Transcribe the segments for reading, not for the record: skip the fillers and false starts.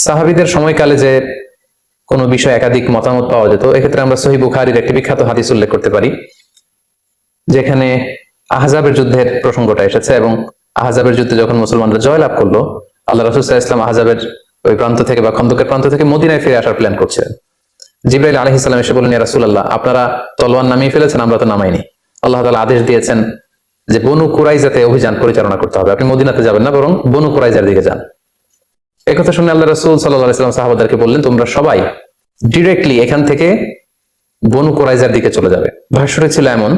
সাহাবীদের সময়কালে যে কোনো বিষয় একাধিক মতামত পাওয়া যেত, এক্ষেত্রে আমরা সহিহ বুখারীর একটি বিখ্যাত হাদিস উল্লেখ করতে পারি, যেখানে আহজাবের যুদ্ধের প্রসঙ্গটা এসেছে। এবং আহজাবের যুদ্ধে যখন মুসলমানরা জয়লাভ করলো, আল্লাহ রাসূল সাল্লাল্লাহু আলাইহি ওয়াসাল্লাম আহজাবের ওই প্রান্ত থেকে বা খন্দকের প্রান্ত থেকে মদিনায় ফিরে আসার প্ল্যান করছিলেন। জিবরাইল আলাইহিস সালাম এসে বললেন, ইয়া রাসূলুল্লাহ, আপনারা তলোয়ার নামিয়ে ফেলেছেন, আমরা তো নামাইনি। আল্লাহ তাআলা আদেশ দিয়েছেন যে বনু কুরাইজাতে অভিযান পরিচালনা করতে হবে, আপনি মদিনাতে যাবেন না, বরং বনু কুরাইজার দিকে যান। একথা শুনে আল্লাহ রাসূল সাল্লাল্লাহু আলাইহি ওয়াসাল্লাম সাহাবাদেরকে বললেন, তোমরা সবাই ডিরেক্টলি এখান থেকে বনু কুরাইজার দিকে চলে যাবে। ভাষ্যটি ছিল এমন,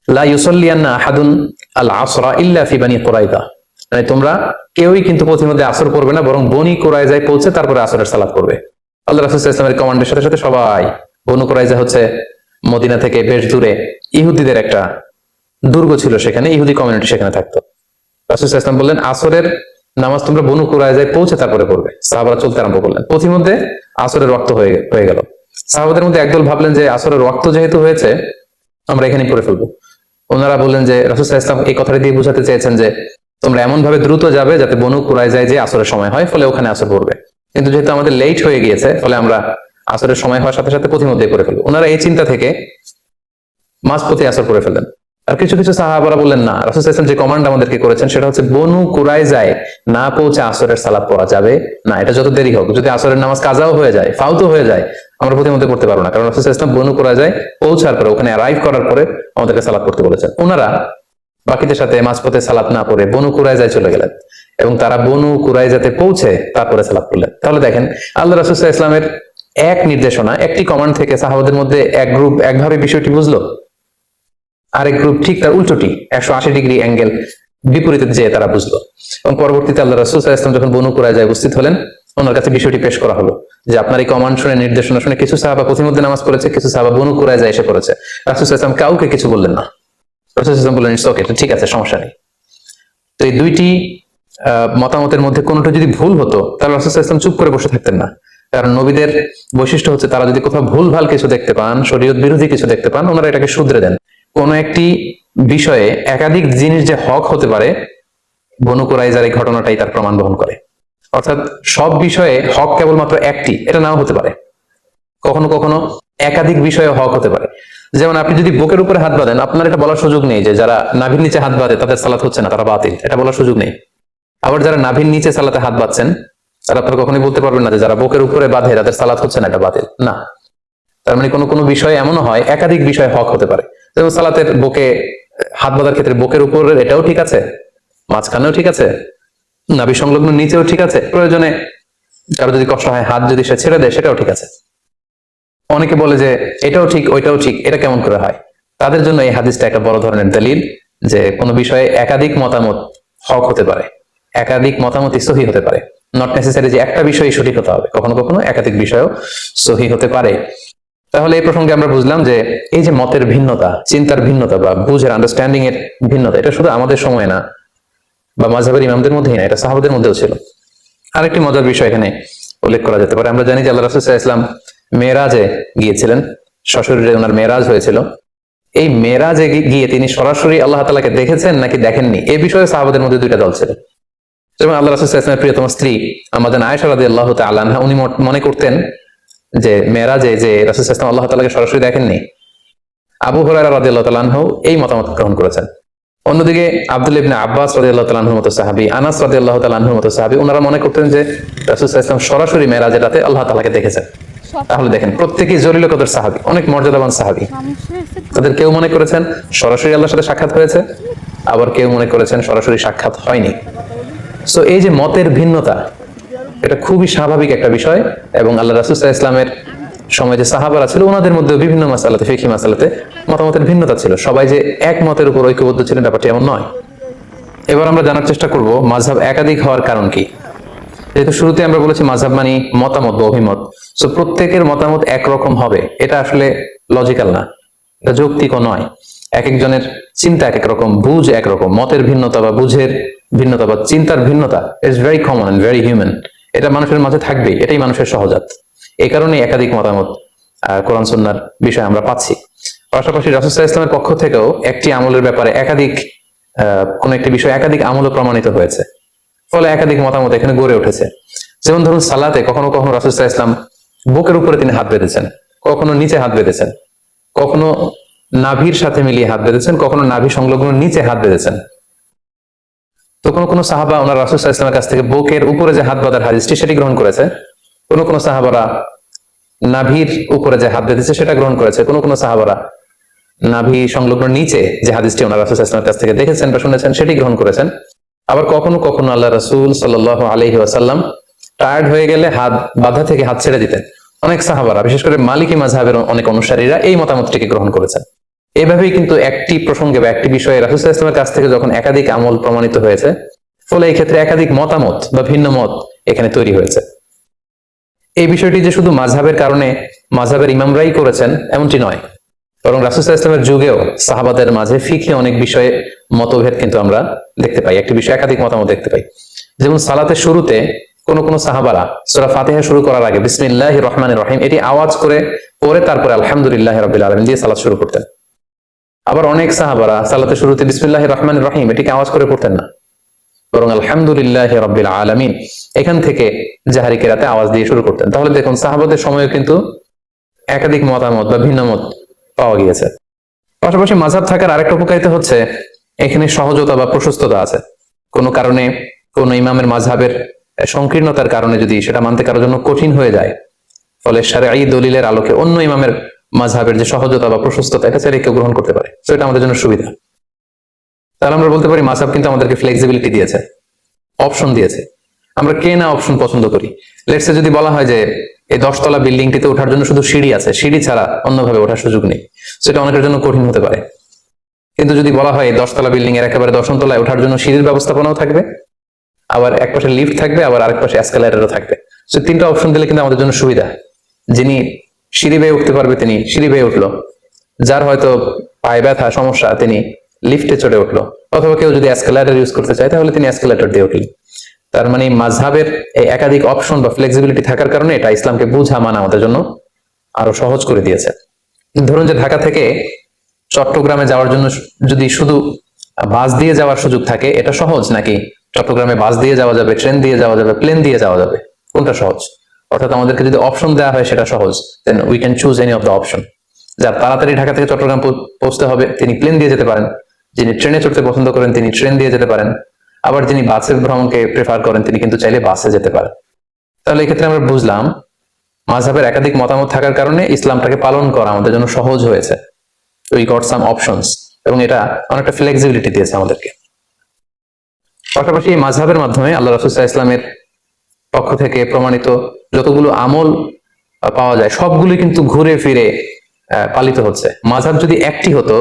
লা ইউসাল্লিয়ান্না আহাদুন আল আসরা ইল্লা ফি বানি কুরাইজা, মানে তোমরা কেউই কিন্তু পথিমধ্যে আসর পড়বে না, বরং বনি কুরাইজায় পৌঁছে তারপরে আসরের সালাত করবে। আল্লাহ রাসূল সাল্লাল্লাহু আলাইহি ওয়াসাল্লামের কমান্ডের সাথে সাথে সবাই, বনু কুরাইজা হচ্ছে মদিনা থেকে বেশ দূরে, ইহুদিদের একটা দুর্গ ছিল, সেখানে ইহুদি কমিউনিটি সেখানে থাকতো। রাসূল সাল্লাল্লাহু আলাইহি ওয়াসাল্লাম বললেন, আসরের নামাজ তোমরা বনু কুরাইজায় পৌঁছে তারপরে পড়বে। সাহাবারা চলতে আরম্ভ করলেন, পথিমধ্যে আসরের ওয়াক্ত হয়ে গেল। সাহাবাদের মধ্যে একদল ভাবলেন যে আসরের ওয়াক্ত যেহেতু হয়েছে, আমরা এখানেই পড়ে ফেলবো। ওনারা বললেন যে রাসূল সাল্লাল্লাহু আলাইহি ওয়াসাল্লাম এই কথাটা দিয়ে বোঝাতে চেয়েছেন যে তোমরা এমন ভাবে দ্রুত যাবে যাতে বনু কুরাইজায় যে আসরের সময় হয়, ফলে ওখানে আসর পড়বে। কিন্তু যেহেতু আমাদের লেট হয়ে গিয়েছে, ফলে আমরা আসরের সময় হওয়ার সাথে সাথে পথিমধ্যেই পড়ে ফেলবো। ওনারা এই চিন্তা থেকে মাঝপথে আসর পড়ে ফেললেন। আর কিছু কিছু সাহাবারা বললেন, না, রাসূল সাল্লাল্লাহু আলাইহি ওয়াসাল্লাম যে কমান্ড আমাদেরকে করেছেন সেটা হচ্ছে বনু কুরাইজায় না পৌঁছে আসরের সালাত পড়া যাবে না। এটা যত দেরি হোক, যদি আসরের নামাজ কাজাও হয়ে যায়, ফাউতও হয়ে যায়, আমরা প্রতিমধ্যে পড়তে পারবো না, কারণ রাসূল সাল্লাল্লাহু আলাইহি ওয়াসাল্লাম বনু কুরাইজায় পৌঁছার পরে, ওখানে অ্যারাইভ করার পরে আমাদেরকে সালাত পড়তে বলেছেন। ওনারা বাকিদের সাথে মাঝপথে সালাত না পড়ে বনু কুরাইজায় চলে গেলেন এবং তারা বনু কুরাইজাতে পৌঁছে তারপরে সালাত পড়লেন। তাহলে দেখেন, আল্লাহ রাসূল সাল্লাল্লাহু আলাইহি ওয়াসাল্লামের এক নির্দেশনা, একটি কমান্ড থেকে সাহাবাদের মধ্যে এক গ্রুপ একভাবে বিষয়টি বুঝলো, আরেক গ্রুপ ঠিক তার উল্টোটি 180 ডিগ্রি অ্যাঙ্গেল বিপরীতে যেয়ে তারা বুঝলো। এবং পরবর্তীতে আল্লাহ রাসূল সাল্লাল্লাহু আলাইহি ওয়াসাল্লাম যখন বনু কুরাইজায় উপস্থিত হলেন, ওনার কাছে বিষয়টি পেশ করা হলো যে আপনার এই কমান্ড শুনে, নির্দেশনা শুনে কিছু সাহাবা পথিমধ্যে নামাজ পড়েছে, কিছু সাহাবা বনু কুরাইজায় এসে পড়েছে। রাসূল সাল্লাল্লাহু আলাইহি ওয়াসাল্লাম কাউকে কিছু বললেন না। রাসূল সাল্লাল্লাহু আলাইহি ওয়াসাল্লাম বললেন, ওকে, ঠিক আছে, সমস্যা নেই। তো এই দুইটি মতামতের মধ্যে কোনোটা যদি ভুল হতো, তাহলে রাসূল সাল্লাল্লাহু আলাইহি ওয়াসাল্লাম চুপ করে বসে থাকতেন না। কারণ নবীদের বৈশিষ্ট্য হচ্ছে তারা যদি কোথাও ভুলভাল কিছু দেখতে পান, শরীয়ত বিরোধী কিছু দেখতে পান, ওনারা এটাকে শুধরে দেন। কোন একটি বিষয়ে একাধিক জিনিস যে হক হতে পারে, বনু কুরাইজার এই ঘটনাটাই তার প্রমাণ বহন করে। অর্থাৎ সব বিষয়ে হক কেবলমাত্র একটি, এটা নাও হতে পারে। কখনো কখনো একাধিক বিষয়ে হক হতে পারে। যেমন আপনি যদি বুকের উপরে হাত বাঁধেন, আপনার এটা বলার সুযোগ নেই যে যারা নাভির নিচে হাত বাঁধে তাদের সালাত হচ্ছে না, তারা বাতিল, এটা বলার সুযোগ নেই। আবার যারা নাভির নিচে সালাতে হাত বাঁধছেন, তারা আপনারা কখনোই বলতে পারবেন না যে যারা বুকের উপরে বাঁধে তাদের সালাত হচ্ছে না, এটা বাতিল না। তার মানে কোনো কোনো বিষয় এমনও হয়, একাধিক বিষয় হক হতে পারে। যেমন সালাতের বুকে হাত বাঁধার ক্ষেত্রে বুকের উপরের এটাও ঠিক আছে, মাঝখানেও ঠিক আছে, নাভি সংলগ্ন নিচেও ঠিক আছে, প্রয়োজনে কারো যদি কষ্ট হয় হাত যদি সে ছেড়ে দেয় সেটাও ঠিক আছে। অনেকে বলে যে এটাও ঠিক ওইটাও ঠিক, এটা কেমন করে হয়? তাদের জন্য এই হাদিসটা একটা বড় ধরনের দলিল যে কোনো বিষয়ে একাধিক মতামত হক হতে পারে, একাধিক মতামতই সহিহ হতে পারে। নট নেসেসারি যে একটা বিষয়ই সঠিক হতে হবে, কখনো কখনো একাধিক বিষয়ও সহিহ হতে পারে। তাহলে এই প্রসঙ্গে আমরা বুঝলাম যে এই যে মতের ভিন্নতা, চিন্তার ভিন্নতা বা বুঝের, আন্ডারস্ট্যান্ডিং এর ভিন্নতা, এটা শুধু আমাদের সময় না বা মাযহাবের ইমামদের মধ্যেই না, এটা সাহাবাদের মধ্যেও ছিল। আরেকটি মজার বিষয় এখানে উল্লেখ করা যেতে পারে। আমরা জানি যে আল্লাহ রাসূল সাল্লাল্লাহু আলাইহি ওয়াসাল্লাম মেরাজে গিয়েছিলেন, সশরীরে ওনার মেরাজ হয়েছিল। এই মেরাজে গিয়ে তিনি সরাসরি আল্লাহ তাআলাকে দেখেছেন নাকি দেখেননি, এই বিষয়ে সাহাবাদের মধ্যে দুইটা দল ছিল। যেমন আল্লাহ রাসূল সাল্লাল্লাহু আলাইহি ওয়াসাল্লামের প্রিয়তম স্ত্রী আমাদের আয়েশা রাদিয়াল্লাহু তাআলা আনহা, উনি মনে করতেন যে মেরাজে যে রাসূল সাল্লাল্লাহু আলাইহি ওয়াসাল্লাম আল্লাহ তাআলাকে সরাসরি দেখেননি। আবু হুরায়রা রাদিয়াল্লাহু তাআলা আনহু এই মতামত গ্রহণ করেছেন। অন্যদিকে আব্দুল্লাহ ইবনে আব্বাস রাদিয়াল্লাহু তাআলা আনহুর মতো সাহাবী, আনাস রাদিয়াল্লাহু তাআলা আনহুর মতো সাহাবী, ওনারা মনে করতেন যে রাসূল সাল্লাল্লাহু আলাইহি ওয়াসাল্লাম সরাসরি মেরাজের রাতে আল্লাহ তাআলাকে দেখেছেন। তাহলে দেখেন, প্রত্যেকই জলিল কদর সাহাবী, অনেক মর্যাদাবান সাহাবী। তাদের কেউ মনে করেছেন সরাসরি আল্লাহর সাথে সাক্ষাৎ হয়েছে, আবার কেউ মনে করেছেন সরাসরি সাক্ষাৎ হয়নি। সো এই যে মতের ভিন্নতা, এটা খুবই স্বাভাবিক একটা বিষয়। এবং আল্লাহ রাসূল সাল্লাল্লাহু আলাইহি ওয়াসাল্লামের সময় যে সাহাবারা ছিল, ওনাদের মধ্যে বিভিন্ন মাসালাতে, ফিকহি মাসালাতে মতামতের ভিন্নতা ছিল। সবাই যে এক মতের উপর ঐক্যবদ্ধ ছিলেন, ব্যাপারটি এমন নয়। এবার আমরা জানার চেষ্টা করব মাযহাব একাধিক হওয়ার কারণ কি। যেহেতু শুরুতে আমরা বলেছি মাযহাব মানে মতামত বা অভিমত, সো প্রত্যেকের মতামত একরকম হবে এটা আসলে লজিক্যাল না, এটা যৌক্তিকও নয়। এক একজনের চিন্তা এক এক রকম, বুঝ একরকম। মতের ভিন্নতা বা বুঝের ভিন্নতা বা চিন্তার ভিন্নতা is very common and very human, এটা মানুষের মাঝে থাকবেই, এটাই মানুষের সহজাত। এই কারণে একাধিক মতামত কোরআন সুন্নাহর বিষয়ে আমরা পাচ্ছি। পাশাপাশি রাসূল সাল্লাল্লাহু আলাইহি ওয়াসাল্লামের পক্ষ থেকেও একটি আমলের ব্যাপারে একাধিক কোন একটি বিষয় একাধিক আমলও প্রমাণিত হয়েছে, ফলে একাধিক মতামত এখানে গড়ে উঠেছে। যেমন ধরুন সালাতে কখনো কখনো রাসূল সাল্লাল্লাহু আলাইহি ওয়াসাল্লাম বুকের উপরে তিনি হাত বেঁধেছেন, কখনো নিচে হাত বেঁধেছেন, কখনো নাভির সাথে মিলিয়ে হাত বেঁধেছেন, কখনো নাভি সংলগ্ন নিচে হাত বেঁধেছেন। তো কোনো সাহাবা ওনার রাসূল সাল্লাল্লাহু আলাইহি ওয়াসাল্লামের কাছ থেকে বুকের উপরে যে হাত বাঁধার হাদিসটি সেটি গ্রহণ করেছে, কোনো সাহাবারা নাভির উপরে যে হাত বেঁধেছে সেটা গ্রহণ করেছে, কোনো সাহাবারা নাভি সংলগ্ন নিচে যে হাদিসটি ওনার রাসূল সাল্লাল্লাহু আলাইহি ওয়াসাল্লামের কাছ থেকে দেখেছেন বা শুনেছেন সেটি গ্রহণ করেছেন। আবার কখনো কখনো আল্লাহ রাসূল সাল্লাল্লাহু আলাইহি ওয়াসাল্লাম টায়ার্ড হয়ে গেলে হাত বাঁধা থেকে হাত ছেড়ে দিতেন। অনেক সাহাবারা, বিশেষ করে মালিকি মাযহাবের অনেক অনুসারীরা এই মতামতটিকে গ্রহণ করেছেন। এভাবেই কিন্তু একটি প্রসঙ্গে বা একটি বিষয়ে রাসূল সাল্লাল্লাহু আলাইহি ওয়াসাল্লামের কাছ থেকে যখন একাধিক আমল প্রমাণিত হয়েছে, ফলে এই ক্ষেত্রে একাধিক মতামত বা ভিন্ন মত এখানে তৈরি হয়েছে। এই বিষয়টি যে শুধু মাযহাবের কারণে মাযহাবের ইমামরাই করেছেন এমনটি নয়, বরং রাসূল সাল্লাল্লাহু আলাইহি ওয়াসাল্লামের যুগেও সাহাবাদের মাঝে ফিকহে অনেক বিষয়ে মতভেদ কিন্তু আমরা দেখতে পাই, একটি বিষয়ে একাধিক মতামত দেখতে পাই। যেমন সালাতের শুরুতে কোনো সাহাবারা সূরা ফাতিহা শুরু করার আগে বিসমিল্লাহির রহমানির রহিম এটি আওয়াজ করে পড়ে তারপরে আলহামদুলিল্লাহি রাব্বিল আলামিন দিয়ে সালাত শুরু করতেন। আবার অনেক সাহাবারা সালাতের শুরুতে বিসমিল্লাহির রহমানির রহিম এটিকে আওয়াজ করে পড়তেন না, বরং আলহামদুলিল্লাহি রাব্বিল আলামিন এখান থেকে জাহরি কিরাতে আওয়াজ দিয়ে শুরু করতেন। তাহলে দেখুন সাহাবাদের সময়ে কিন্তু একাধিক মতামত বা ভিন্ন মত পাওয়া গিয়েছে। পাশাপাশি মাযহাব থাকার আরেকটা উপকারিতা হচ্ছে এখানে সহজতা বা প্রশস্ততা আছে। কোনো কারণে কোন ইমামের মাযহাবের সংকীর্ণতার কারণে যদি সেটা মানতে কারোর জন্য কঠিন হয়ে যায়, ফলে শারঈ দলিলের আলোকে অন্য ইমামের মাযহাবের যে সহজতা বা প্রশস্ততা এটা চাইলে কেউ গ্রহণ করতে পারে, তো এটা আমাদের জন্য সুবিধা। তাহলে আমরা বলতে পারি মাযহাব কিন্তু আমাদেরকে ফ্লেক্সিবিলিটি দিয়েছে, অপশন দিয়েছে। আমরা কে না অপশন পছন্দ করি। লেটসে যদি বলা হয় যে এই 10 তলা বিল্ডিংটিতে ওঠার জন্য শুধু সিঁড়ি আছে, সিঁড়ি ছাড়া অন্যভাবে ওঠার সুযোগ নেই, সেটা অনেকের জন্য কঠিন হতে পারে। কিন্তু যদি বলা হয় 10 তলা বিল্ডিং এর একেবারে 10ম তলায় ওঠার জন্য সিঁড়ির ব্যবস্থাপনাও থাকবে, আবার এক পাশে লিফট থাকবে, আবার আরেক পাশে এসকেলেটরও থাকবে, সো 3টা অপশন দিলে কিন্তু আমাদের জন্য সুবিধা। যিনি সিঁড়ি বেয়ে উঠতে পারবে তিনি সিঁড়ি বেয়ে উঠলো, যার হয়তো পায়ে ব্যথা সমস্যা তিনি লিফটে চড়ে উঠলো, অথবা কেউ যদি এসকেলেটর ইউজ করতে চায় তাহলে তিনি এসকেলেটর দিয়ে উঠলেন। তার মানে মাযহাবের এই একাধিক অপশন বা ফ্লেক্সিবিলিটি থাকার কারণে এটা ইসলামকে বুঝা মানা আমাদের জন্য আরো সহজ করে দিয়েছে। ধরুন যে ঢাকা থেকে চট্টগ্রামে যাওয়ার জন্য যদি শুধু বাস দিয়ে যাওয়ার সুযোগ থাকে, এটা সহজ নাকি চট্টগ্রামে বাস দিয়ে যাওয়া যাবে, ট্রেন দিয়ে যাওয়া যাবে, প্লেন দিয়ে যাওয়া যাবে, কোনটা সহজ? অর্থাৎ আমাদেরকে যদি অপশন দেওয়া হয় সেটা সহজ, then we can choose any of the option. যার তাড়াতাড়ি ঢাকা থেকে চট্টগ্রাম পৌঁছতে হবে তিনি প্লেন দিয়ে যেতে পারেন, যিনি ট্রেনে চড়তে পছন্দ করেন তিনি ট্রেন দিয়ে যেতে পারেন, আবার যিনি বাসে ভ্রমণকে প্রেফার করেন তিনি কিন্তু চাইলে বাসে যেতে পারেন। তাহলে এক্ষেত্রে আমরা বুঝলাম মাযহাবের একাধিক মতামত থাকার কারণে ইসলামটাকে পালন করা আমাদের জন্য সহজ হয়েছে। উই গট সাম অপশনস, এবং এটা অনেকটা ফ্লেক্সিবিলিটি দিয়েছে আমাদেরকে। পাশাপাশি এই মাযহাবের মাধ্যমে আল্লাহ রাসূল সাল্লাল্লাহু আলাইহি ওয়াসাল্লামের পক্ষ থেকে প্রমাণিত যতগুলো আমল পাওয়া যায় সবগুলো কিন্তু ঘুরে ফিরে পালিত হচ্ছে। মাযহাব যদি একটি হতো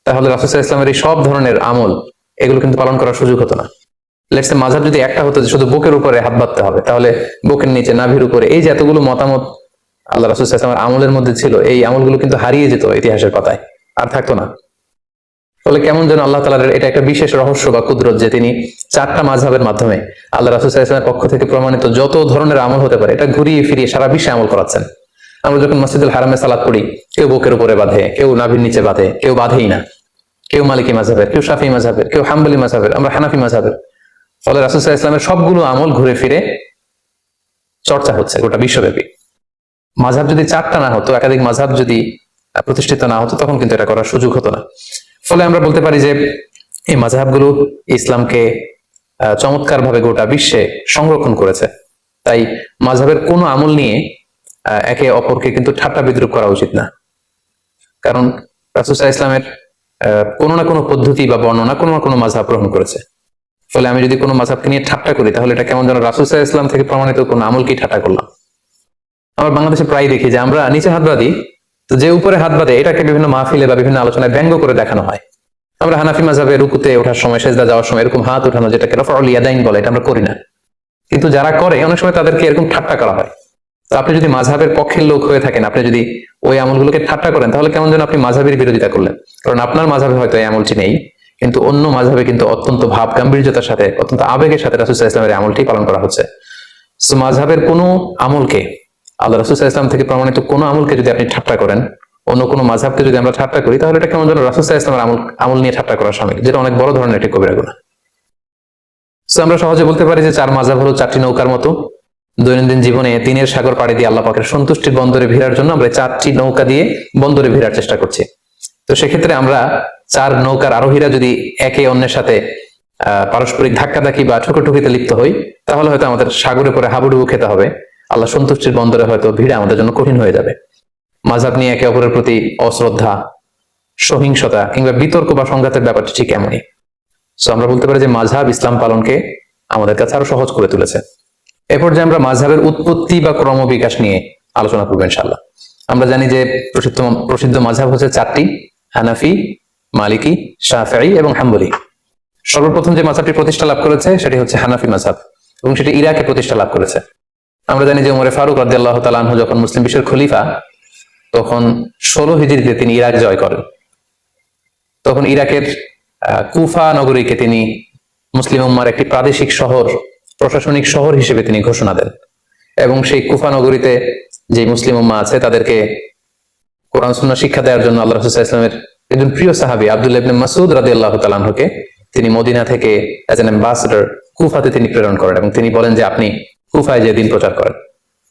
তাহলে রাসূল সাল্লাল্লাহু আলাইহি ওয়াসাল্লামের এই সব ধরনের আমল এগুলো কিন্তু পালন করার সুযোগ হতো না। লেটস সে মাযহাব যদি একটা হতো যে শুধু বুকের উপরে হাত বাঁধতে হবে, তাহলে বুকের নিচে, নাভির উপরে, এই যে এতগুলো মতামত আল্লাহ রাসূল সাল্লাল্লাহু আলাইহি ওয়াসাল্লামের আমলের মধ্যে ছিল, এই আমলগুলো কিন্তু হারিয়ে যেত ইতিহাসের পাতায়, আর থাকতো না। ফলে কেমন যেন আল্লাহ তাআলার এটা একটা বিশেষ রহস্য বা কুদরত যে তিনি 4টা মাযহাবের মাধ্যমে আল্লাহ রাসূল সাল্লাল্লাহু আলাইহি ওয়াসাল্লামের পক্ষ থেকে প্রমাণিত যত ধরনের আমল হতে পারে এটা ঘুরিয়ে ফিরিয়ে সারা বিশ্বে আমল করাচ্ছেন। আমরা যখন মসজিদুল হারামে সালাত পড়ি, কেউ বুকের উপরে বাঁধে, কেউ নাভির নিচে বাঁধে, কেউ বাঁধেই না, কেউ মালিকি মাযহাবের, কেউ শাফিঈ মাযহাবের, কেউ হাম্বলি মাযহাবের, আমরা হানাফি মাযহাবের। ফলে রাসূল সাল্লাল্লাহু আলাইহি ওয়াসাল্লামের সবগুলো আমল ঘুরে ফিরে চর্চা হচ্ছে গোটা বিশ্বব্যাপী। মাযহাব যদি 4টা না হতো, একাধিক মাযহাব যদি প্রতিষ্ঠিত না হতো, তখন কিন্তু এটা করার সুযোগ হতো না। ফলে আমরা বলতে পারি যে এই মাযহাবগুলো ইসলামকে চমৎকার ভাবে গোটা বিশ্বে সংরক্ষণ করেছে। তাই মাযহাবের কোনো আমল নিয়ে একে অপরকে কিন্তু ঠাট্টা বিদ্রুপ করা উচিত না, কারণ রাসূল সাল্লাল্লাহু আলাইহি ওয়াসাল্লামের কোনো না কোনো পদ্ধতি বা বর্ণনা কোনো না কোনো মাযহাব গ্রহণ করেছে। ফলে আমি যদি কোনো মাযহাবকে নিয়ে ঠাট্টা করি তাহলে এটা কেমন যেন রাসূল সাল্লাল্লাহু আলাইহি ওয়াসাল্লাম থেকে প্রমাণিত কোনো আমলকেই ঠাট্টা করলাম। আমরা বাংলাদেশে প্রায় দেখি যে আমরা নিচে হাত বাঁধি, তো যে উপরে হাত বাঁধে এটাকে বিভিন্ন মাহফিলে বা বিভিন্ন আলোচনায় ব্যঙ্গ করে দেখানো হয়। আমরা হানাফি মাযহাবে রুকুতে ওঠার সময়, সেজদা যাওয়ার সময় এরকম হাত উঠানো, যেটাকে রাফউল ইয়াদাইন বলে, এটা আমরা করি না। কিন্তু যারা করে অনেক সময় তাদেরকে এরকম ঠাট্টা করা হয়। তো আপনি যদি মাযহাবের পক্ষের লোক হয়ে থাকেন, আপনি যদি ওই আমলগুলোকে ঠাট্টা করেন তাহলে কেমন যেন আপনি মাযহাবের বিরোধিতা করলেন। কারণ আপনার মাযহাবে হয়তো এই আমলটি নেই, কিন্তু অন্য মাযহাবে কিন্তু অত্যন্ত ভাব গাম্ভীর্যতার সাথে, অত্যন্ত আবেগের সাথে রাসূল সাল্লাল্লাহু আলাইহি ওয়াসাল্লামের আমলটি পালন করা হচ্ছে। সো মাযহাবের কোনো আমলকে, আল্লাহ রাসূল সাল্লাল্লাহু আলাইহি ওয়াসাল্লাম থেকে প্রমাণিত কোনো আমলকে যদি আপনি ঠাট্টা করেন, অন্য কোনো মাযহাবকে যদি আমরা ঠাট্টা করি, তাহলে এটা কেমন যেন রাসূল সাল্লাল্লাহু আলাইহি ওয়াসাল্লামের আমল নিয়ে ঠাট্টা করা শামিল, যেটা অনেক বড় ধরনের একটি কবিরা গুনাহ। তো আমরা সহজে বলতে পারি যে চার মাযহাব হলো চারটি নৌকার মতো। দৈনন্দিন জীবনে তিনের সাগর পাড়ি দিয়ে আল্লাহ পাকের সন্তুষ্টির বন্দরে ভিড়ার জন্য আমরা চারটি নৌকা দিয়ে বন্দরে ভিড়ার চেষ্টা করছি। তো সেক্ষেত্রে আমরা চার নৌকার আরোহীরা যদি একে অন্যের সাথে পারস্পরিক ধাক্কাধাক্কি বা ঠুকোঠুকিতে লিপ্ত হই, তাহলে হয়তো আমাদের সাগরে পরে হাবুডুবু খেতে হবে, আল্লাহ সন্তুষ্টির বন্দরে হয়তো ভিড়া আমাদের জন্য কঠিন হয়ে যাবে। মাযহাব নিয়ে একে অপরের প্রতি অশ্রদ্ধা, সহিংসতা কিংবা বিতর্ক বা সংঘাতের ব্যাপারটি ঠিক এমনই। সো আমরা বলতে পারি যে মাযহাব ইসলাম পালনকে আমাদের কাছে আরো সহজ করে তুলেছে। এরপর যে আমরা মাযহাবের উৎপত্তি বা ক্রমবিকাশ নিয়ে আলোচনা করবো ইনশাআল্লাহ। আমরা জানি যে প্রসিদ্ধ মাযহাব হচ্ছে চারটি: হানাফি, মালিকি, শাফিঈ এবং হাম্বলি। সর্বপ্রথম যে মাযহাবটি প্রতিষ্ঠা লাভ করেছে সেটি হচ্ছে হানাফি মাযহাব, এবং সেটি ইরাকে প্রতিষ্ঠা লাভ করেছে। আমরা জানি যে ওমর ফারুক রাদিয়াল্লাহু তাআলা আনহু যখন মুসলিম বিশ্বের খলিফা, তখন 16 হিজরিতে তিনি ইরাক জয় করেন। তখন ইরাকের কুফা নগরীকে তিনি মুসলিম উম্মার একটি প্রাদেশিক শহর, প্রশাসনিক শহর হিসেবে তিনি ঘোষণা দেন, এবং সেই কুফা নগরীতে যে মুসলিম উম্মা আছে তাদেরকে কোরআন সুন্নাহ শিক্ষা দেওয়ার জন্য আল্লাহ রাসূল সাল্লাল্লাহু আলাইহি ওয়াসাল্লামের একজন প্রিয় সাহাবী আব্দুল্লাহ ইবনে মাসউদ রাদিয়াল্লাহু তাআলা আনহুকে তিনি মদিনা থেকে অ্যাজ অ্যান অ্যাম্বাসেডর কুফাতে তিনি প্রেরণ করেন, এবং তিনি বলেন যে আপনি কুফায় যে দিন প্রচার করেন।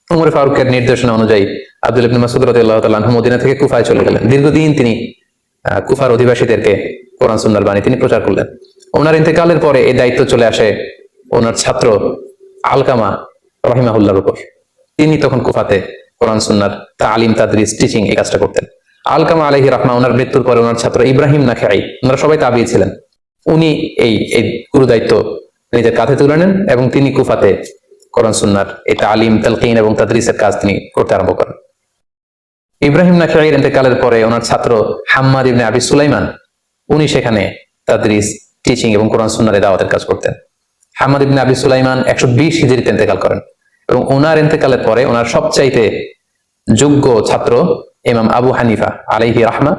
ওমর ফারুকের নির্দেশনা অনুযায়ী আব্দুল্লাহ ইবনে মাসউদ রাদিয়াল্লাহু তাআলা আনহু মদিনা থেকে কুফায় চলে গেলেন। দীর্ঘদিন তিনি কুফার অধিবাসীদেরকে কোরআন সুন্নাহর বাণী তিনি প্রচার করলেন। ওনার ইন্তেকালের পরে এই দায়িত্ব চলে আসে ওনার ছাত্র আলকামা রাহিমাহুল্লাহর উপর। তিনি তখন কুফাতে কোরআন সুন্নাহর তালিম, তাদরিস, টিচিং এই কাজটা করতেন। আলকামা আলাইহি রাহমা ওনার মৃত্যুর পরে ওনার ছাত্র ইব্রাহিম নাখাই, ওনারা সবাই তাবিঈ ছিলেন, উনি এই গুরু দায়িত্ব নিজের কাঁধে তুলে নেন, এবং তিনি কুফাতে কোরআন সুন্নাহর এই তালিম, তালকিন এবং তাদরিসের কাজ তিনি করতে আরম্ভ করেন। ইব্রাহিম নাখাইয়ের ইন্তেকালের পরে ওনার ছাত্র হাম্মাদ ইবনে আবি সুলাইমান, উনি সেখানে তাদরিস, টিচিং এবং কোরআন সুন্নাহর দাওয়াতের কাজ করতেন। হাম্মাদ ইবনে আবি সুলাইমান 120 হিজরিতে ইন্তেকাল করেন, এবং ওনার ইন্তেকালের পরে ওনার সবচাইতে যোগ্য ছাত্র ইমাম আবু হানিফা আলাইহি রাহমা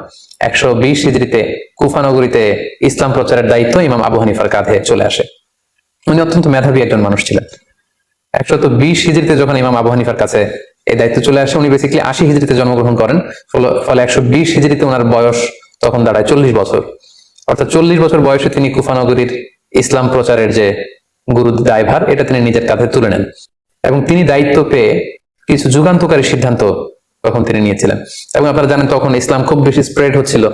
120 হিজরিতে কুফা নগরীতে ইসলাম প্রচারের দায়িত্ব ইমাম আবু হানিফার কাঁধে চলে আসে। উনি অত্যন্ত মেধাবী একজন মানুষ ছিলেন। 120 হিজরিতে যখন ইমাম আবু হানিফার কাছে এই দায়িত্ব চলে আসে, উনি বেসিক্যালি 80 হিজরিতে জন্মগ্রহণ করেন, ফলে 120 হিজরিতে ওনার বয়স তখন দাঁড়ায় 40 বছর। অর্থাৎ 40 বছর বয়সে তিনি কুফা নগরীর ইসলাম প্রচারের যে গুরু দায়ভার, এটা তিনি নিজের কাঁধে তুলে নেন, এবং তিনি দায়িত্ব পেয়ে কিছু যুগান্তকারী সিদ্ধান্ত তখন তিনি নিয়েছিলেন। এবং আপনারা জানেন তখন ইসলাম খুব বেশি স্প্রেড হচ্ছিল,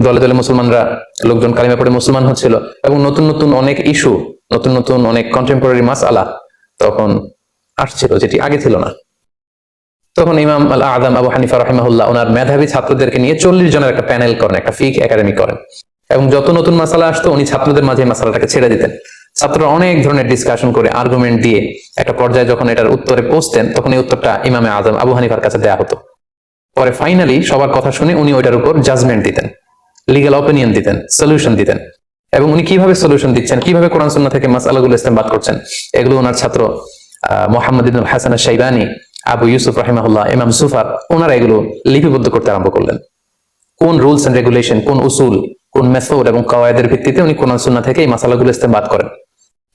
দলে দলে মুসলমানরা, লোকজন কালিমা পড়ে মুসলমান হচ্ছিল, এবং নতুন নতুন অনেক ইস্যু, নতুন নতুন অনেক কন্টেম্পোরারি মাসআলা তখন আসছিল, যেটি আগে ছিল না। তখন ইমাম আল আযম আবু হানিফা রাহিমাহুল্লাহ ওনার মেধাবী ছাত্রদেরকে নিয়ে 40 জনের একটা প্যানেল করেন, একটা ফিক একাডেমি করেন, এবং যত নতুন মাসালা আসতো উনি ছাত্রদের মাঝে মাসালাটাকে ছেড়ে দিতেন। ছাত্ররা অনেক ধরনের ডিসকাশন করে, আর্গুমেন্ট দিয়ে একটা পর্যায়ে যখন এটার উত্তরে পৌঁছতেন, তখন এই উত্তরটা ইমামে আযম আবু হানিফার কাছে দেয়া হতো। পরে ফাইনালি সবার কথা শুনে উনি ওইটার উপর জাজমেন্ট দিতেন, লিগ্যাল অপিনিয়ন দিতেন, সলিউশন দিতেন, এবং উনি কিভাবে সলিউশন দিচ্ছেন, কিভাবে কোরআন সুন্নাহ থেকে মাসআলাগুলো ইসতিমবাত করছেন, এগুলো ওনার ছাত্র মুহাম্মদ ইবনুল হাসান আশ-শাইবানী, আবু ইউসুফ রাহিমাহুল্লাহ, ইমাম সুফার, ওনারা এগুলো লিপিবদ্ধ করতে আরম্ভ করলেন। কোন রুলস এন্ড রেগুলেশন, কোন উসুল, কোন মেথড এবং কাওয়ায়েদের ভিত্তিতে উনি কোরআন সুন্নাহ থেকে এই মাসালাগুলো ইসতিমবাত করেন,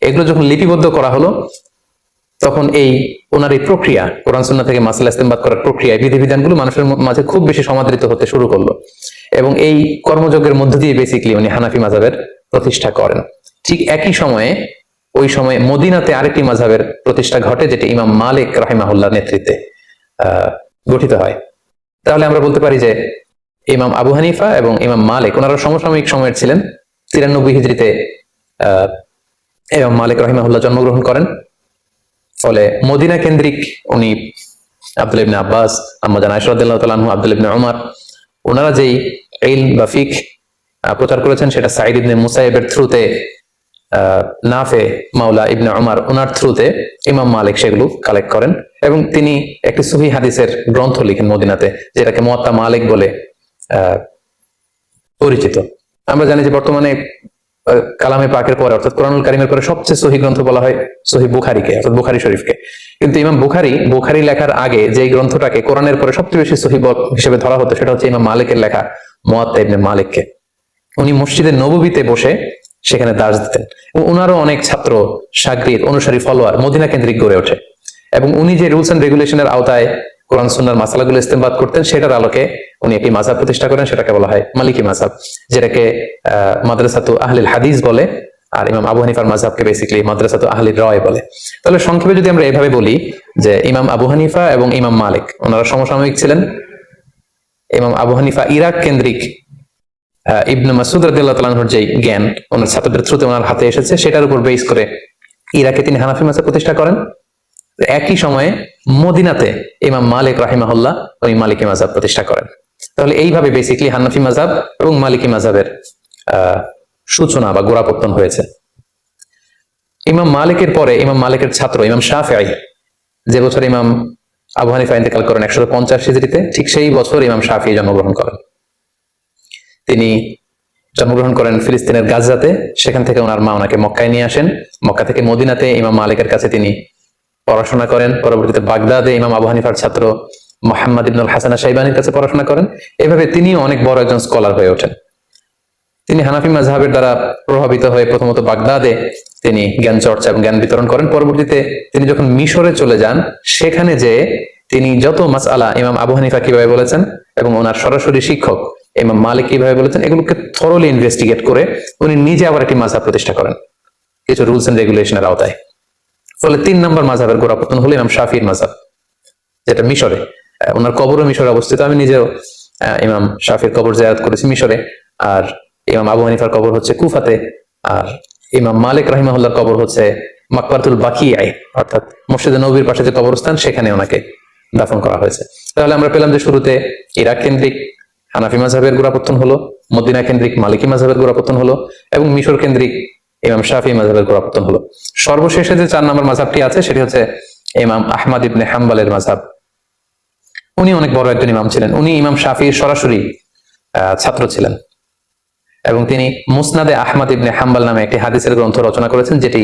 এগুলো যখন লিপিবদ্ধ করা হলো, তখন এই ওনার এই প্রক্রিয়া, কোরআন সুন্নাহ থেকে মাসালা ইসতিমবাত করার প্রক্রিয়া, বিধিবিধানগুলো মানুষের মাঝে খুব বেশি সমাদৃত হতে শুরু করলো, এবং এই কর্মযজ্ঞের মধ্য দিয়ে বেসিক্যালি উনি হানাফি মাযহাবের প্রতিষ্ঠা করেন। ঠিক একই সময়ে ওই সময়ে মদিনাতে আরেকটি মাযহাবের প্রতিষ্ঠা ঘটে, যেটি ইমাম মালিক রাহিমাহুল্লাহর নেতৃত্বে গঠিত হয়। তাহলে আমরা বলতে পারি যে ইমাম আবু হানিফা এবং ইমাম মালিক ওনারা সমসাময়িক সময়ের ছিলেন। 93 হিজরিতে ইমাম মালিক রাহিমাহুল্লাহ জন্মগ্রহণ করেন, ফলে মদিনা কেন্দ্রিক উনি আব্দুল্লাহ ইবনে আব্বাস, আম্মা জান আয়েশা রাদিয়াল্লাহু তাআলা আনহা, আব্দুল্লাহ ইবনে উমর, ওনারা যেই ইলম বা ফিক প্রচার করেছেন, সেটা সাঈদ ইবনে মুসাইয়্যিবের থ্রুতে, নাফে মাওলা ইবনে উমর ওনার থ্রুতে ইমাম মালিক সেগুলো কালেক্ট করেন, এবং তিনি একটি সহিহ হাদিসের গ্রন্থ লিখেন মদিনাতে, যেটাকে মুয়াত্তা মালিক বলে পরিচিত। আমরা জানি যে বর্তমানে কালামে পাকের পরে, অর্থাৎ কোরআনুল কারীমের পরে সবচেয়ে সহিহ গ্রন্থ বলা হয় সহিহ বুখারীকে, অর্থাৎ বুখারী শরীফকে। কিন্তু ইমাম বুখারী লেখার আগে যে গ্রন্থটাকে কোরআনের পরে সবচেয়ে বেশি সহিহ হিসেবে ধরা হতো, সেটা হচ্ছে ইমাম মালিকের লেখা মুয়াত্তা ইবনে মালিককে। উনি মসজিদে নববীতে বসে সেখানে দার্স দিতেন, এবং ওনারও অনেক ছাত্র, শাগরিদ, অনুসারী, ফলোয়ার মদিনা কেন্দ্রিক গড়ে ওঠে, এবং উনি যে রুলস এন্ড রেগুলেশনের আওতায় কোরআন সুন্নাহর মাসালাগুলো ইসতিমবাত করতেন, সেটার আলোকে উনি একটি মাযহাব প্রতিষ্ঠা করেন, সেটাকে বলা হয় মালিকি মাযহাব, যেটাকে মাদ্রাসাতু আহলিল হাদিস বলে, আর ইমাম আবু হানিফার মাযহাবকে বেসিক্যালি মাদ্রাসাতু আহলির রায় বলে। তাহলে সংক্ষেপে যদি আমরা এভাবে বলি যে ইমাম আবু হানিফা এবং ইমাম মালিক ওনারা সমসাময়িক ছিলেন। ইমাম আবু হানিফা ইরাক কেন্দ্রিক ইবনে মাসউদ রাদিয়াল্লাহু তাআলা আনহুর যে জ্ঞান ওনার ছাত্রদের থ্রুতে ওনার হাতে এসেছে সেটার উপর বেস করে ইরাকে তিনি হানাফি মাযহাব প্রতিষ্ঠা করেন। একই সময়ে মদিনাতে ইমাম মালিক রাহিমাহুল্লাহ ওই মালিকি মাযহাব প্রতিষ্ঠা করেন। তাহলে এইভাবে বেসিক্যালি হানাফি মাযহাব এবং মালিকি মাযহাবের সূচনা বা গোড়াপত্তন হয়েছে। ইমাম মালিকের পরে ইমাম মালিকের ছাত্র ইমাম শাফিঈ, যে বছর ইমাম আবু হানিফা ইন্তেকাল করেন 150 হিজরিতে, ঠিক সেই বছর ইমাম শাফিঈ জন্মগ্রহণ করেন। তিনি জন্মগ্রহণ করেন ফিলিস্তিনের গাজাতে, সেখান থেকে ওনার মা ওনাকে মক্কায় নিয়ে আসেন। মক্কা থেকে মদিনাতে ইমাম মালিকের কাছে তিনি পড়াশোনা করেন। পরবর্তীতে বাগদাদে ইমাম আবু হানিফার ছাত্র মুহাম্মদ ইবনুল হাসান আশ-শাইবানির কাছে পড়াশোনা করেন। এভাবে তিনিও অনেক বড় একজন স্কলার হয়ে ওঠেন। তিনি হানাফি মাযহাবের দ্বারা প্রভাবিত হয়ে প্রথমত বাগদাদে তিনি জ্ঞান চর্চা এবং জ্ঞান বিতরণ করেন। পরবর্তীতে তিনি যখন মিশরে চলে যান, সেখানে যে তিনি যত মাসআলা ইমাম আবু হানিফা কিভাবে বলেছেন এবং ওনার সরাসরি শিক্ষক ইমাম মালিক কিভাবে বলেছেন এগুলোকে থরলি ইনভেস্টিগেট করে উনি নিজে আবার একটি মাযহাব প্রতিষ্ঠা করেন কিছু রুলস এন্ড রেগুলেশনের আওতায়। ফলে 3 নম্বর মাযহাবের গোড়াপত্তন হলো ইমাম শাফিঈর মাযহাব, যেটা মিশরে। ওনার কবরও মিশরে অবস্থিত। আমি নিজেও ইমাম শাফিঈর কবর জিয়ারত করেছি মিশরে। আর ইমাম আবু হানিফার কবর হচ্ছে কুফাতে, আর ইমাম মালিক রাহিমাহুল্লাহর কবর হচ্ছে মাকবারাতুল বাকিয়ায়, অর্থাৎ মসজিদে নববীর পাশে যে কবরস্থান সেখানে ওনাকে দাফন করা হয়েছে। তাহলে আমরা পেলাম যে শুরুতে ইরাক কেন্দ্রিক হানাফি মাযহাবের গোড়াপত্তন হলো, মদিনা কেন্দ্রিক মালিকি মাযহাবের গোড়াপত্তন হলো এবং মিশর কেন্দ্রিক ইমাম শাফিঈ মাযহাবের গোড়াপত্তন হলো। সর্বশেষে যে 4 নম্বর মাযহাবটি আছে সেটি হচ্ছে ইমাম আহমদ ইবনে হাম্বলের মাযহাব। উনি অনেক বড় একজন ইমাম ছিলেন। উনি ইমাম শাফিঈর সরাসরি ছাত্র ছিলেন এবং তিনি মুসনাদে আহমদ ইবনে হাম্বল নামে একটি হাদিসের গ্রন্থ রচনা করেছেন, যেটি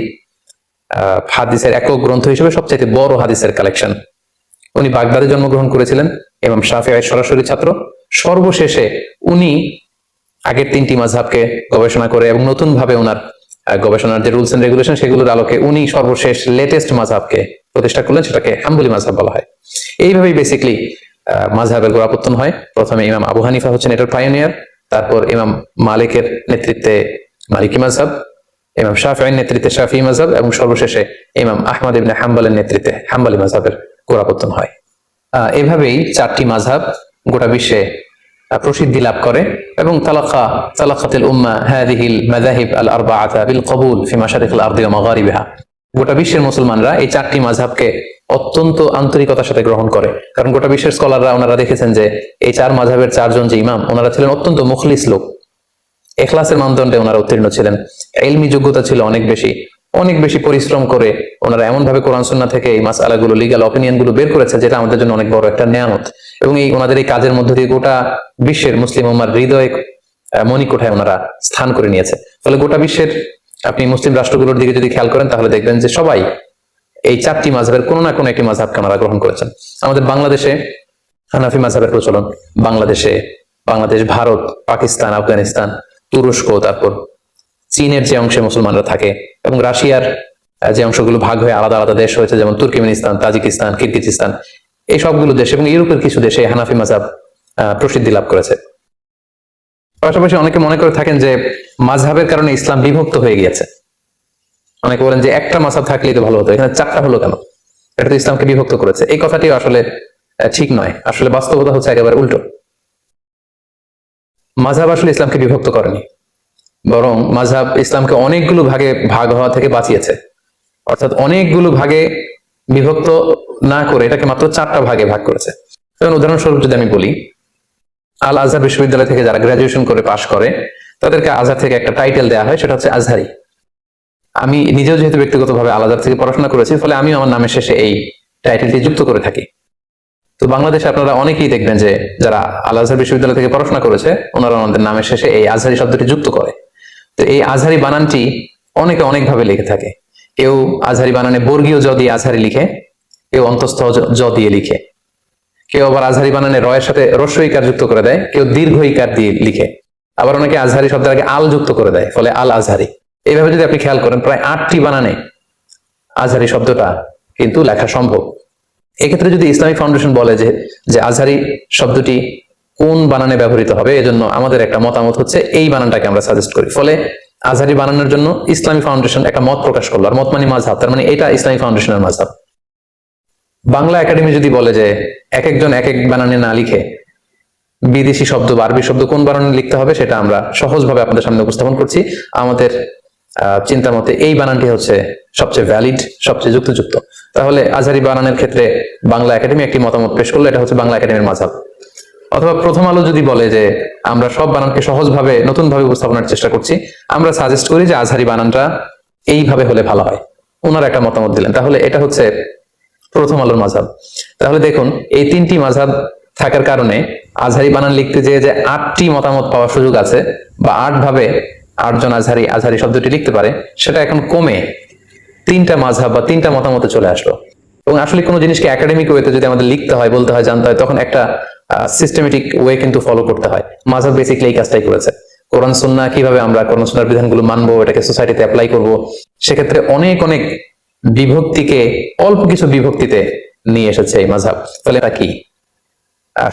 হাদিসের একক গ্রন্থ হিসেবে সবচেয়ে বড় হাদিসের কালেকশন। উনি বাগদাদে জন্মগ্রহণ করেছিলেন, ইমাম শাফিঈর সরাসরি ছাত্র। সর্বশেষে উনি আগের 3টি মাযহাবকে গবেষণা করে এবং নতুন ভাবে ওনার গবেষণার যে রুলস এন্ড রেগুলেশন সেগুলোর আলোকে উনি সর্বশেষ লেটেস্ট মাযহাবকে প্রতিষ্ঠা করলেন, সেটাকে হাম্বলি মাযহাব বলা হয়। এইভাবেই বেসিক্যালি মাযহাবের গোড়াপত্তন হয়। প্রথমে ইমাম আবু হানিফা হচ্ছেন এটার পাইওনিয়ার, তারপর ইমাম মালিকের নেতৃত্বে মালিকি মাযহাব, ইমাম শাফিঈর নেতৃত্বে শাফিঈ মাযহাব এবং সর্বশেষে ইমাম আহমদ ইবনে হাম্বলের নেতৃত্বে হাম্বলি মাযহাবের গোড়াপত্তন হয়। এভাবেই 4টি মাযহাব গোটা বিশ্বে প্রসিদ্ধি লাভ করে এবং তালাকাতিল উম্মাহ হাযিহিল মাযাহিব আল আরবাআতা বিল কবুল ফি মাশারিকিল আরদি ওয়া মাগারিবিহা। গোটা বিশ্বের মুসলমানরা এই 4টি মাযহাবকে অত্যন্ত আন্তরিকতার সাথে গ্রহণ করে, কারণ গোটা বিশ্বের স্কলাররা ওনারা দেখেছেন যে এই 4 মাযহাবের 4 জন যে ইমাম ওনারা ছিলেন অত্যন্ত মুখলিস লোক। ইখলাসের মানদণ্ডে ওনারা উত্তীর্ণ ছিলেন। ইলমি যোগ্যতা ছিল অনেক বেশি পরিশ্রম করে ওনারা এমন ভাবে কোরআন সুন্নাহ থেকে এই মাসআলাগুলো লিগ্যাল অপিনিয়ন গুলো বের করেছে, যেটা আমাদের জন্য অনেক বড় একটা নিয়ামত। এবং এই ওনাদের এই কাজের মধ্য দিয়ে গোটা বিশ্বের মুসলিম উম্মার হৃদয়ে মণিকোঠায় ওনারা স্থান করে নিয়েছে। ফলে গোটা বিশ্বের আপনি মুসলিম রাষ্ট্রগুলোর দিকে যদি খেয়াল করেন তাহলে দেখবেন যে সবাই এই 4টি মাযহাবের কোনো না কোনো একটি মাযহাবকে ওনারা গ্রহণ করেছেন। আমাদের বাংলাদেশে হানাফি মাযহাবের প্রচলন, বাংলাদেশ, ভারত, পাকিস্তান, আফগানিস্তান, তুরস্ক, তারপর চীনের যে অংশে মুসলমানরা থাকে এবং রাশিয়ার যে অংশগুলো ভাগ হয়ে আলাদা আলাদা দেশ হয়েছে, যেমন তুর্কমেনিস্তান, তাজিকিস্তান, কিরগিজস্তান, এই সবগুলো দেশ এবং ইউরোপের কিছু দেশে হানাফি মাযহাব প্রসিদ্ধি লাভ করেছে। পাশাপাশি অনেকে মনে করে থাকেন যে মাযহাবের কারণে ইসলাম বিভক্ত হয়ে গিয়েছে। অনেকে বলেন যে একটা মাযহাব থাকলেই তো ভালো হতো, এখানে 4টা হলো কেন? এটা তো ইসলামকে বিভক্ত করেছে। এই কথাটিও আসলে ঠিক নয়। আসলে বাস্তবতা হচ্ছে একেবারে উল্টো। মাযহাব আসলে ইসলামকে বিভক্ত করেনি, বরং মাযহাব ইসলামকে অনেকগুলো ভাগে ভাগ হওয়া থেকে বাঁচিয়েছে। অর্থাৎ অনেকগুলো ভাগে বিভক্ত না করে এটাকে মাত্র 4টা ভাগে ভাগ করেছে। যেমন উদাহরণস্বরূপ যদি আমি বলি, আল আজহার বিশ্ববিদ্যালয় থেকে যারা গ্রাজুয়েশন করে পাশ করে তাদেরকে আজহার থেকে একটা টাইটেল দেওয়া হয়, সেটা হচ্ছে আজহারি। আমি নিজেও যেহেতু ব্যক্তিগতভাবে আল আজহার থেকে পড়াশোনা করেছি, ফলে আমিও আমার নামের শেষে এই টাইটেলটি যুক্ত করে থাকি। তো বাংলাদেশে আপনারা অনেকেই দেখবেন যে যারা আল আজহার বিশ্ববিদ্যালয় থেকে পড়াশোনা করেছে ওনারা ওনাদের নামের শেষে এই আজহারি শব্দটি যুক্ত করে। তো এই আজহারি বানানটি অনেকে অনেকভাবে লিখে থাকে। কেউ আজহারি বানানে বর্গীয় জ দিয়ে আজহারি লিখে, কেউ অন্তস্থ জ দিয়ে লিখে, কেউ আবার আজহারি বানানে রয়ের সাথে হ্রস্ব ইকার যুক্ত করে দেয়, কেউ দীর্ঘ ইকার দিয়ে লিখে, আবার অনেকে আজহারি শব্দের আগে আল যুক্ত করে দেয়, ফলে আল আজহারি। এইভাবে যদি আপনি খেয়াল করেন প্রায় 8টি বানানে আজহারি শব্দটা কিন্তু লেখা সম্ভব। এক্ষেত্রে যদি ইসলামিক ফাউন্ডেশন বলে যে আজহারি শব্দটি কোন বানানে ব্যবহৃত হবে, এজন্য আমাদের একটা মতামত হচ্ছে এই বানানটাকে আমরা সাজেস্ট করি। ফলে আজহারি বানানোর জন্য ইসলামী ফাউন্ডেশন একটা মত প্রকাশ করলো, আর মত মানে মাযহাব, তার মানে এটা ইসলামী ফাউন্ডেশনের মাযহাব। বাংলা একাডেমি যদি বলে যে এক একজন এক এক বানানে না লিখে বিদেশি শব্দ বা আরবি শব্দ কোন বানানে লিখতে হবে, সেটা আমরা সহজভাবে আপনাদের সামনে উপস্থাপন করছি। আমাদের চিন্তা মতে এই বানানটি হচ্ছে সবচেয়ে ভ্যালিড, সবচেয়ে যুক্তিযুক্ত। তাহলে আজহারি বানানের ক্ষেত্রে বাংলা একাডেমি একটি মতামত পেশ করলো, এটা হচ্ছে বাংলা একাডেমির মাযহাব। অথবা প্রথম আলো যদি বলে যে আমরা সব বানানকে সহজভাবে নতুন ভাবে উপস্থাপনের চেষ্টা করছি, আমরা সাজেস্ট করি যে আজহারি বানানটা এইভাবে হলে ভালো হয়, ওনারা একটা মতামত দিলেন, তাহলে এটা হচ্ছে প্রথম আলোর মাযহাব। তাহলে দেখুন, এই তিনটি মাযহাব থাকার কারণে আজহারি বানান লিখতে যে 8টি মতামত পাওয়ার সুযোগ আছে, বা 8 ভাবে 8 জন আজহারি শব্দটি লিখতে পারে, সেটা এখন কমে 3টা মাযহাব বা 3টা মতামতে চলে আসলো। এবং আসলে কোনো জিনিসকে একাডেমিক ওয়েতে যদি আমাদের লিখতে হয়, বলতে হয়, জানতে হয়, তখন একটা সিস্টেমেটিক ওয়ে কিন্তু ফলো করতে হয়। মাযহাব বেসিক্যালি এই কাজটাই করেছে। কোরআন সুন্নাহ কিভাবে আমরা কোরআন সুন্নাহর বিধানগুলো মানবো, এটাকে সোসাইটিতে অ্যাপ্লাই করব, সেক্ষেত্রে অনেক অনেক বিভক্তিকে অল্প কিছু বিভক্তিতে নিয়ে এসেছে এই মাযহাব। তাহলে এটা কি?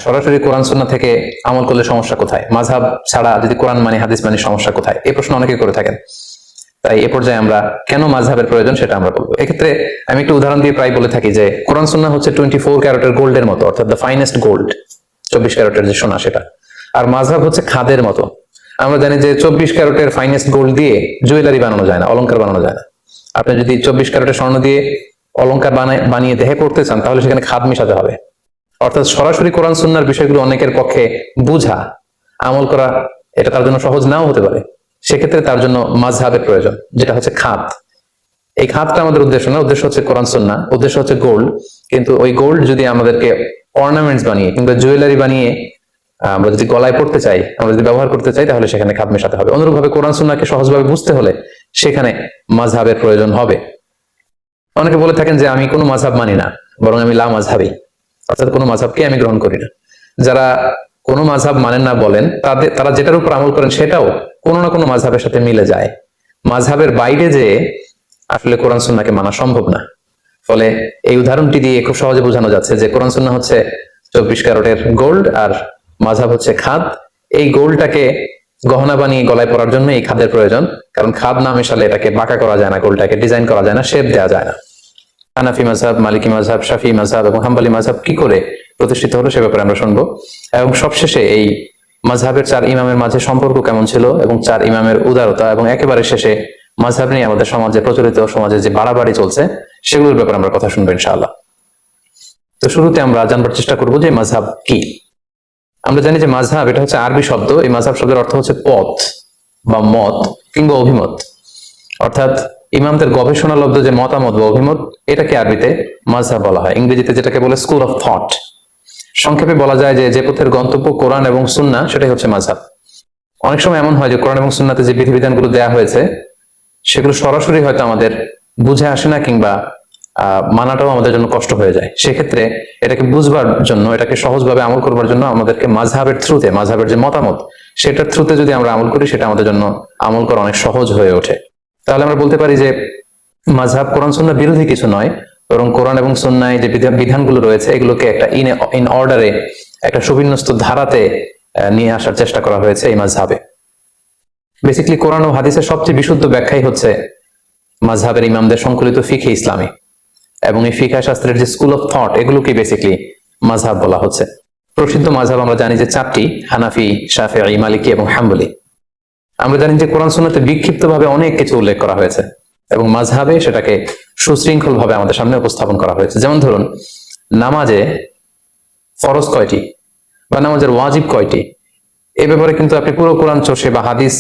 সরাসরি কোরআন সুন্নাহ থেকে আমল করলে সমস্যা কোথায়? মাযহাব ছাড়া যদি কোরআন মানে হাদিস মানে সমস্যা কোথায়? এই প্রশ্ন অনেকে করে থাকেন। তাই এ পর্যায়ে আমরা কেন মাযহাবের প্রয়োজন সেটা আমরা বলবো। এক্ষেত্রে আমি একটু উদাহরণ দিয়ে প্রায় বলে থাকি যে কোরআন সুন্নাহ হচ্ছে 24 ক্যারেটের গোল্ডের মতো, অর্থাৎ দ্য ফাইনেস্ট গোল্ড, 24 ক্যারেটের যে সোনা সেটা। আর মাযহাব হচ্ছে খাদের মতো। আমরা জানি যে 24 ক্যারেটের ফাইনেস্ট গোল্ড দিয়ে জুয়েলারি বানানো যায় না, অলংকার বানানো যায় না। আপনি যদি 24 ক্যারেটের স্বর্ণ দিয়ে অলংকার বানিয়ে দেহে করতে চান, তাহলে সেখানে খাদ মিশাতে হবে। অর্থাৎ সরাসরি কোরআন সুন্নাহর বিষয়গুলো অনেকের পক্ষে বুঝা, আমল করা, এটা তার জন্য সহজ নাও হতে পারে। সেক্ষেত্রে তার জন্য মাযহাবের প্রয়োজন, যেটা হচ্ছে খাত। এই খাতটা আমাদের উদ্দেশ্য না, উদ্দেশ্য হচ্ছে কোরআন সুন্নাহ, উদ্দেশ্য হচ্ছে গোল্ড। কিন্তু ওই গোল্ড যদি আমাদেরকে অর্নামেন্টস বানিয়ে কিংবা জুয়েলারি বানিয়ে আমরা যদি গলায় পড়তে চাই, আমরা যদি ব্যবহার করতে চাই, তাহলে সেখানে খাত মেশাতে হবে। অনুরূপভাবে কোরআন সুন্নাহকে সহজভাবে বুঝতে হলে সেখানে মাযহাবের প্রয়োজন হবে। অনেকে বলে থাকেন যে আমি কোনো মাযহাব মানি না, বরং আমি লা মাযহাবী, অর্থাৎ কোনো মাযহাবকে আমি গ্রহণ করি না। যারা কোনো মাযহাব মানেন না বলেন, তারা যেটার উপর আমল করেন সেটাও কোনো না কোনো মাযহাবের সাথে মিলে যায়। মাযহাবের বাইরে যে আসলে কোরআন সুন্নাহকে মানা সম্ভব না। ফলে এই উদাহরণটি দিয়ে খুব সহজে বোঝানো যাচ্ছে যে কোরআন সুন্নাহ হচ্ছে 24 ক্যারেটের গোল্ড, আর মাযহাব হচ্ছে খাদ। এই গোল্ডটাকে গহনা বানিয়ে গলায় পরার জন্য এই খাদের প্রয়োজন, কারণ খাদ না মেশালে এটাকে বাঁকা করা যায় না, গোল্ডটাকে ডিজাইন করা যায় না, শেপ দেওয়া যায় না। হানাফি মাযহাব, মালিকি মাযহাব, শাফি মাযহাব এবং হাম্বলি মাযহাব কি করে প্রতিষ্ঠিত হলো সে ব্যাপারে আমরা শুনবো। এবং সবশেষে এই মাযহাবের 4 ইমামের মাঝে সম্পর্ক কেমন ছিল, এবং 4 ইমামের উদারতা, এবং একেবারে শেষে মাযহাব নিয়ে আমাদের সমাজে প্রচলিত, সমাজে যে বাড়াবাড়ি চলছে, সেগুলোর ব্যাপারে আমরা কথা শুনবো ইনশাআল্লাহ। তো শুরুতে আমরা জানবার চেষ্টা করবো যে মাযহাব কি। আমরা জানি যে মাযহাব এটা হচ্ছে আরবি শব্দ। এই মাযহাব শব্দের অর্থ হচ্ছে পথ বা মত কিংবা অভিমত, অর্থাৎ ইমামদের গবেষণালব্ধ যে মতামত বা অভিমত, এটাকে আরবিতে মাযহাব বলা হয়। ইংরেজিতে যেটাকে বলে স্কুল অফ থট। সংক্ষেপে বলা যায় যে পথের গন্তব্য কোরআন এবং সুন্নাহ, সেটাই হচ্ছে মাযহাব। অনেক সময় এমন হয় যে কোরআন এবং সুন্নাহতে যে বিধিবিধানগুলো দেয়া হয়েছে, সেগুলো সরাসরি হয়তো আমাদের বুঝে আসে না, কিংবা মানাটাও আমাদের জন্য কষ্ট হয়ে যায়। সেক্ষেত্রে এটাকে বুঝবার জন্য, এটাকে সহজভাবে আমল করবার জন্য আমাদেরকে মাযহাবের থ্রুতে, মাযহাবের যে মতামত, সেটার থ্রুতে যদি আমরা আমল করি, সেটা আমাদের জন্য আমল করা অনেক সহজ হয়ে ওঠে। তাহলে আমরা বলতে পারি যে মাযহাব কোরআন সুন্নাহ বিরোধী কিছু নয়, বরং কোরআন এবং সুন্নাহ যে বিধানগুলো রয়েছে, এগুলোকে একটা ইন অর্ডারে, একটা সুবিন্যস্ত ধারাতে নিয়ে আসার চেষ্টা করা হয়েছে এই মাযহাবে। বেসিক্যালি কোরআন ও হাদিসের সবচেয়ে বিশুদ্ধ ব্যাখ্যাই হচ্ছে মাযহাবের ইমামদের সংকলিত ফিকহে ইসলামী, এবং এই ফিকহ শাস্ত্রের যে স্কুল অফ থট, এগুলোকে বেসিক্যালি মাযহাব বলা হচ্ছে। প্রসিদ্ধ মাযহাব আমরা জানি যে 4টি: হানাফি, শাফিঈ, মালিকি এবং হাম্বলি। আমরা জানি যে কোরআন সুন্নাহতে বিক্ষিপ্তভাবে অনেক কিছু উল্লেখ করা হয়েছে, এবং মাযহাবে সেটাকে সুশৃঙ্খল ভাবে আমাদের সামনে উপস্থাপন করা হয়েছে। যেমন ধরুন, নামাজে ফরজ কয়টি বা নামাজের ওয়াজিব কয়টি, এ ব্যাপারে কিন্তু আপনি পুরো কোরআন চষে বা হাদিস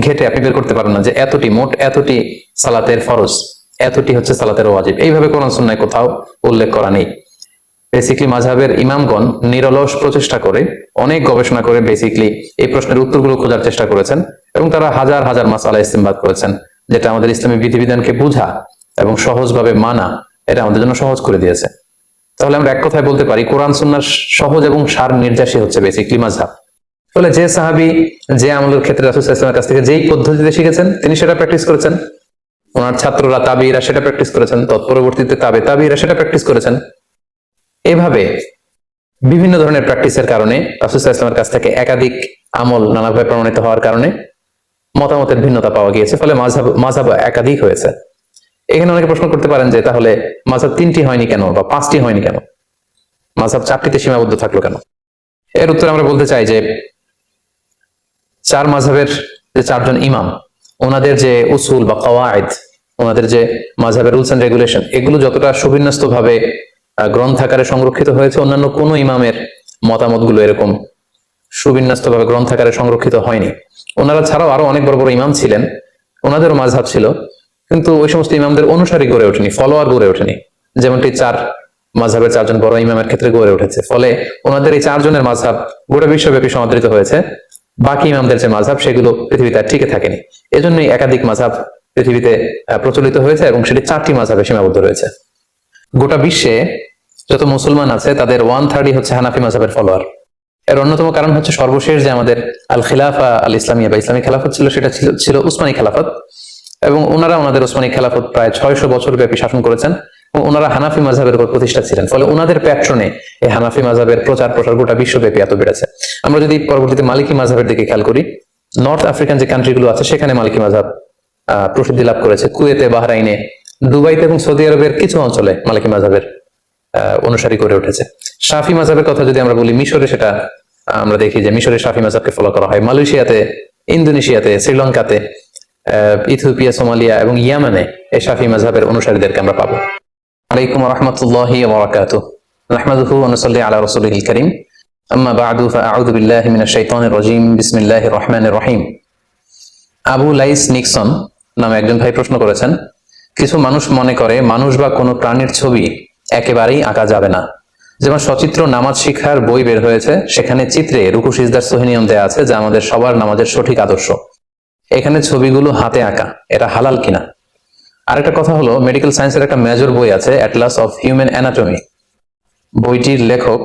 ঘেটে আপনি বের করতে পারেন না যে এতটি, মোট এতটি সালাতের ফরজ, এতটি হচ্ছে সালাতের ওয়াজিব। এইভাবে কোরআন সুন্নাহয় কোথাও উল্লেখ করা নেই। বেসিক্যালি মাযহাবের ইমামগণ নিরলস প্রচেষ্টা করে, অনেক গবেষণা করে বেসিক্যালি এই প্রশ্নের উত্তরগুলো খোঁজার চেষ্টা করেছেন, এবং তারা হাজার হাজার মাসআলা ইস্তেমবাদ করেছেন, যেটা আমাদের ইসলামী বিধিবিধানকে বোঝা এবং সহজভাবে মানা, এটা আমাদের জন্য সহজ করে দিয়েছে। তাহলে আমরা এক কথায় বলতে পারি, কোরআন সুন্নাহর সহজ এবং সার নির্যাসী হচ্ছে বেসিক্যালি মাযহাব। ফলে যে সাহাবী যে আমলের ক্ষেত্রে রাসূল সাল্লাল্লাহু আলাইহি ওয়াসাল্লামের কাছ থেকে যেই পদ্ধতিতে শিখেছেন, তিনি সেটা প্র্যাকটিস করেছেন। ওনার ছাত্ররা, তাবিঈরা সেটা প্র্যাকটিস করেছেন, তৎপরবর্তীতে তাবিঈরা সেটা প্র্যাকটিস করেছেন। এভাবে বিভিন্ন ধরনের প্র্যাকটিসের কারণে রাসূল সাল্লাল্লাহু আলাইহি ওয়াসাল্লামের কাছ থেকে একাধিক আমল নানাভাবে প্রমাণিত হওয়ার কারণে মতামতের ভিন্নতা পাওয়া গিয়েছে, ফলে মাযহাব একাধিক হয়েছে। এখানে অনেকে প্রশ্ন করতে পারেন যে তাহলে মাযহাব 3টি হয়নি কেন বা 5টি হয়নি কেন, মাযহাব 4টিতে সীমাবদ্ধ থাকলো কেন? এর উত্তরে আমরা বলতে চাই যে 4 মাযহাবের যে 4জন ইমাম, ওনাদের যে উসুল বা কওয়ায়েদ, ওনাদের যে মাযহাবের রুলস এন্ড রেগুলেশন, এগুলো যতটা সুবিন্যস্ত ভাবে গ্রন্থাকারে সংরক্ষিত হয়েছে, অন্যান্য কোনো ইমামের মতামতগুলো এরকম সুবিন্যস্ত ভাবে গ্রন্থাকারে সংরক্ষিত হয়নি। ওনারা ছাড়াও আরো অনেক বড় বড় ইমাম ছিলেন, ওনাদেরও মাযহাব ছিল, কিন্তু ওই সমস্ত ইমামদের অনুসারী গড়ে ওঠেনি, ফলোয়ার গড়ে ওঠেনি, যেমনটি 4 মাযহাবের 4জন বড় ইমামের ক্ষেত্রে গড়ে উঠেছে। ফলে ওনাদের এই 4 জনের মাযহাব গোটা বিশ্বব্যাপী সমাদৃত হয়েছে, বাকি ইমামদের যে মাযহাব সেগুলো পৃথিবীতে আর টিকে থাকেনি। এজন্যই একাধিক মাযহাব পৃথিবীতে প্রচলিত হয়েছে এবং সেটি 4টি মাযহাবে সীমাবদ্ধ রয়েছে। গোটা বিশ্বে যত মুসলমান আছে তাদের 1/3 হচ্ছে হানাফি মাযহাবের ফলোয়ার। এর অন্যতম কারণ হচ্ছে সর্বশেষ যে আমাদের আল খিলাফা আল ইসলামিয়া বা ইসলামী খেলাফত ছিল, সেটা ছিল উসমানী খেলাফত, এবং ওনারা ওনাদের উসমানী খেলাফত প্রায় 600 বছর ব্যাপী শাসন করেছেন এবং ওনারা হানাফি মাযহাবের উপর প্রতিষ্ঠা ছিলেন। ফলে ওনাদের প্যাট্রনে এই হানাফি মাযহাবের প্রচার প্রসার গোটা বিশ্বব্যাপী এত বেড়েছে। আমরা যদি পরবর্তীতে মালিকি মাযহাবের দিকে খেয়াল করি, নর্থ আফ্রিকান যে কান্ট্রিগুলো আছে সেখানে মালিকি মাযহাব প্রসিদ্ধি লাভ করেছে। কুয়েতে, বাহরাইনে, দুবাইতে এবং সৌদি আরবের কিছু অঞ্চলে মালিকি মাযহাবের অনুসারী করে উঠেছে। শাফি মাযহাবের কথা যদি আমরা বলি, মিশরে সেটা আমরা দেখি যে মিশরে শাফি মাযহাবকে ফলো করা হয়। মালয়েশিয়াতে, ইন্দোনেশিয়াতে, শ্রীলঙ্কাতে, ইথিওপিয়া, সোমালিয়া এবং ইয়ামানে এই শাফি মাযহাবের অনুসারীদেরকে আমরা পাবো। আলাইকুম ওয়া রাহমাতুল্লাহি ওয়া বারাকাতুহু। নাহমাদুহু ওয়া নুসাল্লি আলা রাসূলিহিল কারীম। আম্মা বা'দু ফাআউযু বিল্লাহি মিনাশ শাইতানির রাজীম। বিসমিল্লাহির রহমানির রহিম। আবু লাইস নিক্সন নামে একজন ভাই প্রশ্ন করেছেন, কিছু মানুষ মনে করে মানুষ বা কোনো প্রাণীর ছবি একেবারেই আঁকা যাবে না। যেমন সচিত্র নামাজ শিক্ষার বই বের হয়েছে, সেখানে চিত্রে রুকু সিজদার সহি নিয়ম দেয়া আছে, যা আমাদের সবার নামাজের সঠিক আদর্শ। এখানে ছবিগুলো হাতে আঁকা, এটা হালাল কিনা? আরেকটা কথা হলো, মেডিকেল সায়েন্সের একটা মেজর বই আছে, অ্যাটলাস অফ হিউম্যান অ্যানাটমি। বইটির লেখক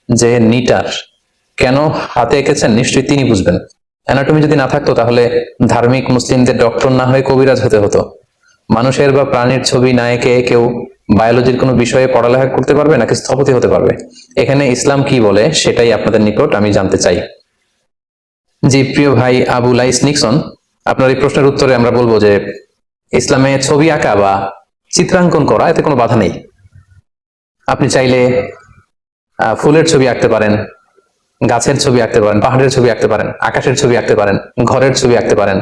যে নিটার, কেন হাতে এঁকেছেন নিশ্চয়ই তিনি বুঝবেন। অ্যানাটমি যদি না থাকতো তাহলে ধার্মিক মুসলিমদের ডক্টর না হয়ে কবিরাজ হতে হতো। মানুষের বা প্রাণীর ছবি না এঁকে কেউ বায়োলজির কোনো বিষয়ে পড়ালেখা করতে পারবে নাকি স্থপতি হতে পারবে? এখানে ইসলাম কি বলে সেটাই আপনাদের নিকট আমি জানতে চাই। জি প্রিয় ভাই আবু লাইস নিক্সন, আপনার এই প্রশ্নের উত্তরে আমরা বলবো যে ইসলামে ছবি আঁকা বা চিত্রাঙ্কন করা এতে কোনো বাধা নেই। আপনি চাইলে ফুলের ছবি আঁকতে পারেন, গাছের ছবি আঁকতে পারেন, পাহাড়ের ছবি আঁকতে পারেন, আকাশের ছবি আঁকতে পারেন, ঘরের ছবি আঁকতে পারেন।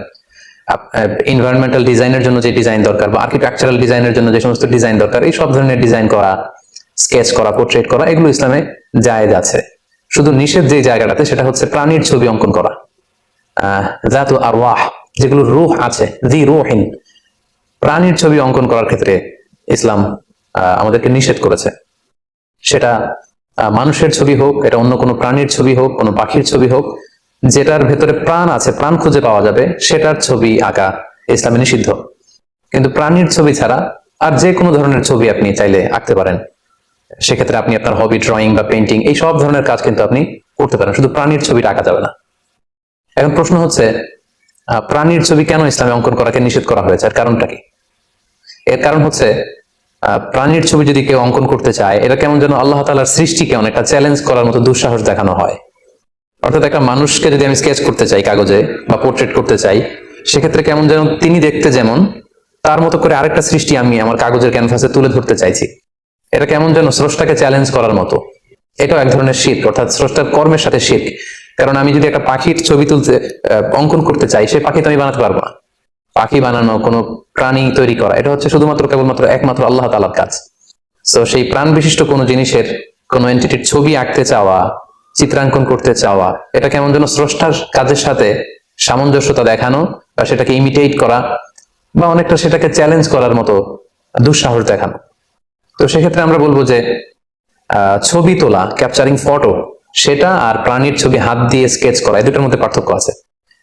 এনভায়রনমেন্টাল ডিজাইনের জন্য যে ডিজাইন দরকার বা আর্কিটেকচারাল ডিজাইনের জন্য যে সমস্ত ডিজাইন দরকার, এই সব ধরনের ডিজাইন করা, স্কেচ করা, পোর্ট্রেট করা, এগুলো ইসলামে জায়েজ আছে। শুধু নিষেধ যে জায়গাটাতে সেটা হচ্ছে প্রাণীর ছবি অঙ্কন করা, যাতু আরওয়াহ, যেগুলো রূহ আছে, জি রূহিন, প্রাণীর ছবি অঙ্কন করার ক্ষেত্রে ইসলাম আমাদেরকে নিষেধ করেছে। সেটা মানুষের ছবি হোক, এটা অন্য কোনো প্রাণীর ছবি হোক, কোনো পাখির ছবি হোক, যেটার ভেতরে প্রাণ আছে, প্রাণ খুঁজে পাওয়া যাবে, সেটার ছবি আঁকা ইসলামে নিষিদ্ধ। কিন্তু প্রাণীর ছবি ছাড়া আর যে কোনো ধরনের ছবি আপনি চাইলে আঁকতে পারেন। সেক্ষেত্রে আপনি আপনার হবি, ড্রয়িং বা পেন্টিং, এই সব ধরনের কাজ কিন্তু আপনি করতে পারেন, শুধু প্রাণীর ছবিটা আঁকা যাবে না। এখন প্রশ্ন হচ্ছে, প্রাণীর ছবি কেন ইসলামে অঙ্কন করাকে নিষেধ করা হয়েছে, আর কারণটা কি? এর কারণ হচ্ছে, প্রাণীর ছবি যদি কেউ অঙ্কন করতে চায়, এটা কেমন যেন আল্লাহ তাআলার সৃষ্টিকে অনেকটা চ্যালেঞ্জ করার মতো দুঃসাহস দেখানো হয়। অর্থাৎ একটা মানুষকে যদি আমি স্কেচ করতে চাই কাগজে বা পোর্ট্রেট করতে চাই, সেক্ষেত্রে কেমন যেন তিনি দেখতে যেমন, তার মতো করে আরেকটা সৃষ্টি আমি আমার কাগজের ক্যানভাসে তুলে ধরতে চাইছি। এটা কেমন যেন স্রষ্টাকে চ্যালেঞ্জ করার মতো। এটাও এক ধরনের শিরক, অর্থাৎ স্রষ্টার কর্মের সাথে শিরক। কারণ আমি যদি একটা পাখির ছবি তুলতে অঙ্কন করতে চাই, সেই পাখি তো আমি বানাতে পারবো না। পাখি বানানো, কোনো প্রাণী তৈরি করা, এটা হচ্ছে শুধুমাত্র কেবলমাত্র একমাত্র আল্লাহ তাআলার কাজ। তো সেই প্রাণ বিশিষ্ট কোনো জিনিসের, কোনো এন্টিটির ছবি আঁকতে চাওয়া, চিত্রাঙ্কন করতে চাওয়া, এটা কেমন যেন স্রষ্টার কাজের সাথে সামঞ্জস্যতা দেখানো বা সেটাকে ইমিটেট করা বা অনেকটা সেটাকে চ্যালেঞ্জ করার মতো দুঃসাহস দেখানো। তো সেক্ষেত্রে আমরা বলবো যে ছবি তোলা, ক্যাপচারিং ফটো, সেটা আর প্রাণীর ছবি হাত দিয়ে স্কেচ করা, এই দুটোর মধ্যে পার্থক্য আছে।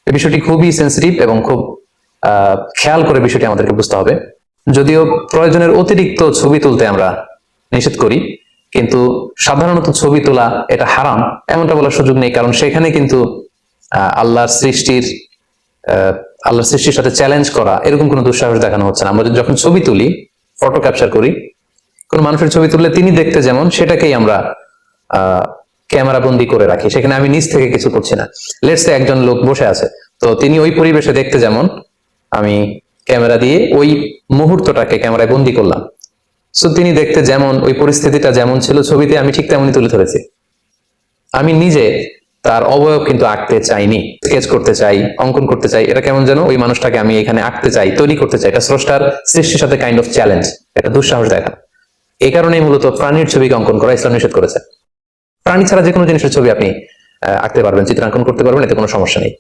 এই বিষয়টি খুবই সেন্সিটিভ এবং খুব খেয়াল করে বিষয়টি আমাদেরকে বুঝতে হবে। যদিও প্রয়োজনের অতিরিক্ত ছবি তুলতে আমরা নিষেধ করি, কিন্তু সাধারণত ছবি তোলা এটা হারাম এমনটা বলার সুযোগ নেই, কারণ সেখানে কিন্তু আল্লাহর সৃষ্টির সাথে চ্যালেঞ্জ করা, এরকম কোনো দুঃসাহস দেখানো হচ্ছে না। আমরা যখন ছবি তুলি, ফটো ক্যাপচার করি, কোন মানুষের ছবি তুললে তিনি দেখতে যেমন, সেটাকেই আমরা ক্যামেরা বন্দি করে রাখি, সেখানে আমি নিজ থেকে কিছু করছি না। লেটস সে একজন লোক বসে আছে, তো তিনি ওই পরিবেশে দেখতে যেমন, আমি ক্যামেরা দিয়ে ওই মুহূর্তটাকে ক্যামেরায় বন্দি করলাম। সো তিনি দেখতে যেমন, ওই পরিস্থিতিটা যেমন ছিল ছবিতে, আমি ঠিক তেমনই তুলে ধরেছি। আমি নিজে তার অবয়ব কিন্তু আঁকতে চাইনি, স্কেচ করতে চাই, অঙ্কন করতে চাই। এটা কেমন যেন ওই মানুষটাকে আমি এখানে আঁকতে চাই, তৈরি করতে চাই। এটা স্রষ্টার সৃষ্টির সাথে কাইন্ড অফ চ্যালেঞ্জ, একটা দুঃসাহস দেখা। এই কারণেই মূলত প্রাণীর ছবিকে অঙ্কন করা ইসলাম নিষেধ করেছে। প্রাণী ছাড়া যে কোনো জিনিসের ছবি আপনি আঁকতে পারবেন, চিত্রাঙ্কন করতে পারবেন, এতে কোনো সমস্যা নেই।